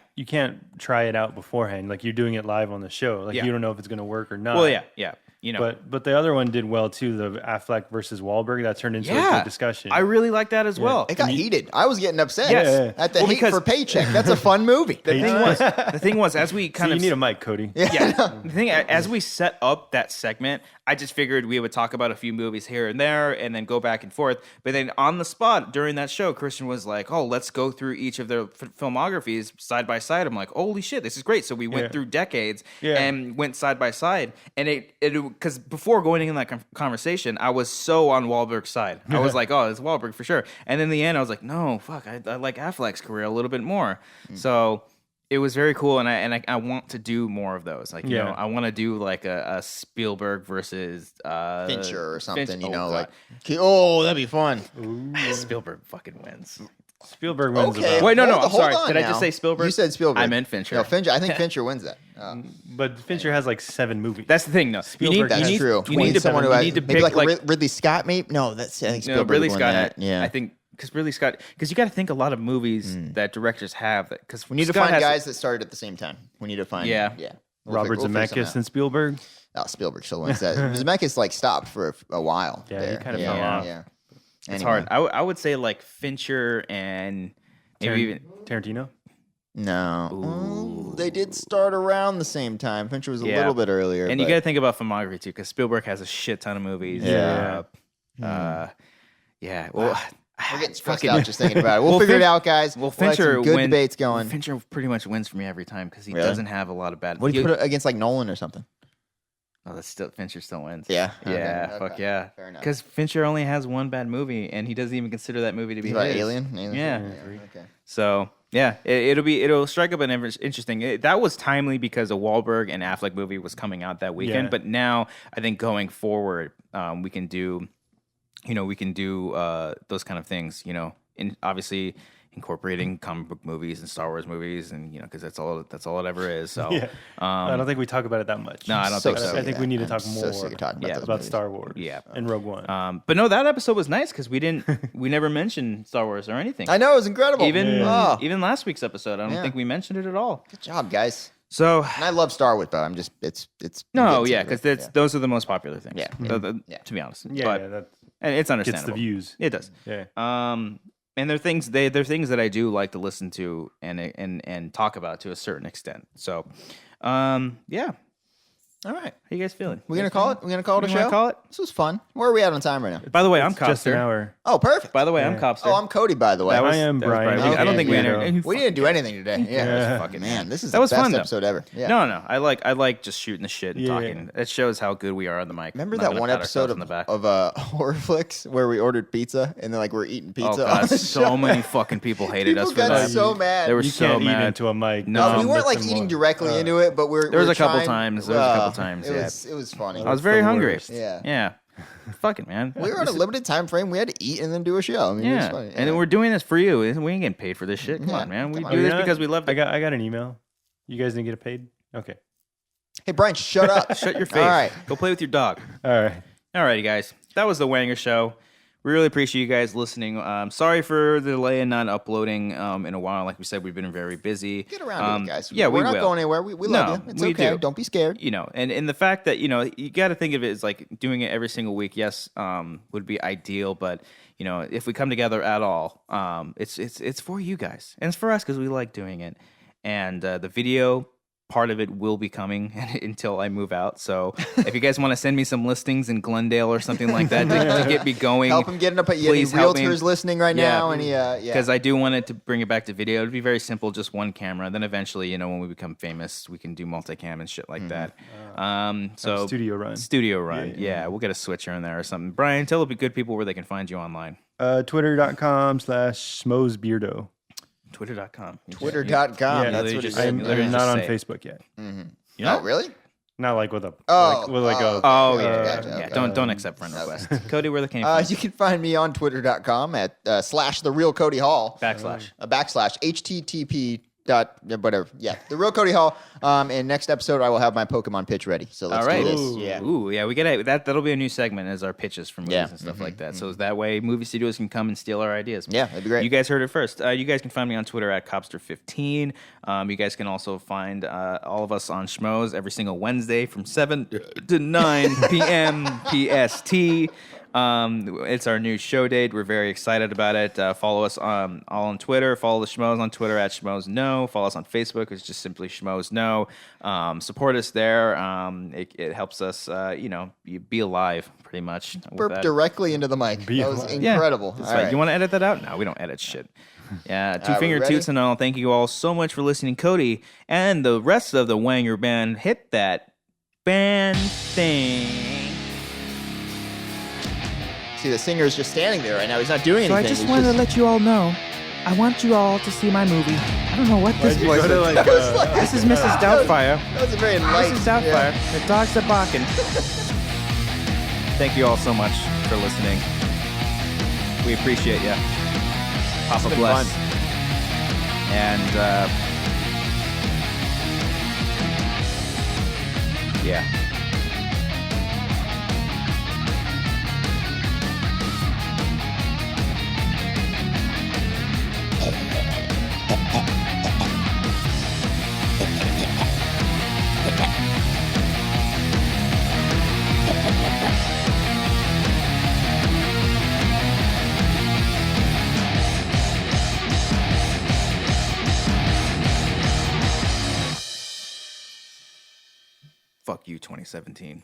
try it out beforehand. Like you're doing it live on the show. Like you don't know if it's going to work or not. Well, yeah. But the other one did well too. The Affleck versus Wahlberg that turned into a good discussion. I really like that as well. It got heated. I was getting upset Yes. at the Well, hate because- for paycheck. That's a fun movie. The thing was, as we So kind you of need a mic, Cody. the thing as we set up that segment, I just figured we would talk about a few movies here and there and then go back and forth. But then on the spot during that show, Christian was like, "Oh, let's go through each of their filmographies side by side." I'm like, "Holy shit, this is great!" So we went through decades and went side by side. And it because before going into that conversation, I was so on Wahlberg's side. I was like, "Oh, it's Wahlberg for sure." And in the end, I was like, "No, fuck, I like Affleck's career a little bit more." So. It was very cool, and I want to do more of those. Like, I want to do like a Spielberg versus Fincher or something, Fincher. That'd be fun. Spielberg fucking wins. Spielberg wins. Okay. Wait, no, I'm Hold sorry. on Did I now. just say Spielberg? You said Spielberg. I meant Fincher. No, Fincher. I think Fincher wins that. But Fincher has like 7 movies. That's the thing, though. That's true. You need to, someone who you has, need to maybe pick like, like Ridley Scott. Maybe I think Spielberg Ridley won Scott. that. Yeah, I think because Ridley Scott. Because you got to think a lot of movies that directors have. Because we need to find guys that started at the same time. We need to find. Yeah. Robert Zemeckis and Spielberg. Oh, Spielberg still wins that. Zemeckis like stopped for a while. Yeah, there. he kind of fell off. Yeah, It's hard. I would say like Fincher and maybe even Tarantino. No, they did start around the same time. Fincher was a Yeah. little bit earlier. And but you got to think about filmography too, because Spielberg has a shit ton of movies. Yeah. Well, we're getting stressed out just thinking about it. We'll figure it out, guys. Well, We'll have some Fincher good win- debates going. Fincher pretty much wins for me every time because he Really? doesn't have a lot of bad. What do you put it against like Nolan or something? Oh, that's still Fincher still wins. Yeah. Yeah. Okay. Fuck yeah. Fair enough. Because Fincher only has one bad movie, and he doesn't even consider that movie to be What, his. Alien? Yeah. Okay. So yeah, it'll strike up an interesting. That was timely because a Wahlberg and Affleck movie was coming out that weekend. Yeah. But now I think going forward, we can do, those kind of things. Obviously incorporating comic book movies and Star Wars movies, and because that's all it ever is. So Yeah. I don't think we talk about it that much. no, I don't think so. I think we need to talk more So sick of talking about, those about movies. Star Wars. Yeah. And Rogue One. But no, that episode was nice because we never mentioned Star Wars or anything. I know, it was incredible. Even Oh, even last week's episode, I don't Yeah. think we mentioned it at all. good job, guys. So And I love Star Wars, but I'm just it's no, it's- yeah, because those are the most popular things. Yeah. Yeah. To be honest, Yeah, but that and it's gets understandable. the views. It does. Yeah. And they're things that I do like to listen to and talk about to a certain extent. So, yeah. All right. How you guys feeling? We're gonna call it. We're gonna call it a You show. wanna call it? This was fun. Where are we at on time right now? By the way, I'm It's just an Cobbster. hour. Oh, perfect. By the way, I'm Yeah. Cobbster. Oh, I'm Cody. By the way, That was- I am that was Brian. I don't think we Okay, entered. we didn't do anything today. Yeah. Fuck it, Man, this is That the was best fun, though. episode ever. Yeah. No. I like just shooting the shit and Yeah. talking. It shows how good we are on the mic. Remember Not that gonna one pat episode ourselves on the back. of horror flicks where we ordered pizza and then we're eating pizza? Oh on god, the so show? many fucking people hated People us for got that. so mad. They were You so can't mad. eat into a mic. No. we weren't like Listen eating more. directly into it, but we're There was we're a couple trying- times. There was a couple times, It yeah. was funny. I was very the hungry. worst. Yeah. Yeah. Fucking man. We were on a limited time frame. We had to eat and then do a show. I mean, it was Yeah. funny. And we're doing this for you. We ain't getting paid for this shit. Come Yeah. on, man. We Come do on. this You're because not- we love I it. got an email. You guys didn't get paid? Okay. Hey, Brian, shut up. Shut your face. All right. Go play with your dog. All right. Alrighty, guys. That was the Wanger Show. We really appreciate you guys listening. Sorry for the delay in not uploading in a while. Like we said, we've been very busy. Get around to it, guys. Yeah, we're we not will. going anywhere. We love No, you. It's we okay. do. Don't be scared. And the fact that you got to think of it as like doing it every single week. Yes, would be ideal, but if we come together at all, it's for you guys and it's for us because we like doing it. And the video part of it will be coming until I move out. So if you guys want to send me some listings in Glendale or something like that to get me going, Help him get up. You any please help me. realtors listening right Yeah. now? Any, yeah. because I do want it to bring it back to video. It'd be very simple, just one camera. Then eventually, when we become famous, we can do multicam and shit like that. So Studio run. studio run. Yeah, we'll get a switcher in there or something. Brian, tell the good people where they can find you online. Twitter.com/SchmoesBeardo. Twitter.com. Twitter.com. Yeah, That's literally what just- it is. I'm literally not on say it. Facebook yet. Oh, really? Not like with a Oh, with like a Oh, Okay, yeah. gotcha, Yeah, okay. don't accept friend requests. Cody, where they came from? You can find me on Twitter.com at /TheRealCodyHall. Backslash. /HTTP. Whatever. Yeah, The Real Cody Hall. And next episode, I will have my Pokemon pitch ready. So let's All right. do this. Ooh. Yeah. Ooh, yeah. We get that'll be a new segment as our pitches for movies Yeah. and stuff like that. So that way, movie studios can come and steal our ideas. Yeah, that'd be great. You guys heard it first. You guys can find me on Twitter at Cobbster15. You guys can also find all of us on Schmoes every single Wednesday from 7 to 9 p.m. PST. It's our new show date. We're very excited about it. Follow us all on Twitter. Follow the Schmoes on Twitter at Schmoes Know. Follow us on Facebook. It's just simply Schmoes Know. Support us there. It helps us, be alive pretty much. with Burp that. directly into the mic. Be That was alive. Yeah, incredible. that's All right. right. You want to edit that out? No, we don't edit shit. Yeah, two we finger ready? toots and all. Thank you all so much for listening, Cody, and the rest of the Wanger band. Hit that band thing. See, the singer is just standing there right now. He's not doing So anything. I just He's wanted to let you all know, I want you all to see my movie. I don't know what this Why'd you voice go to is. like This is Mrs. Doubtfire. That was a very light. Mrs. Doubtfire. The dogs are barking. Thank you all so much for listening. We appreciate you. Papa been bless. fun. And yeah. Fuck you, 2017.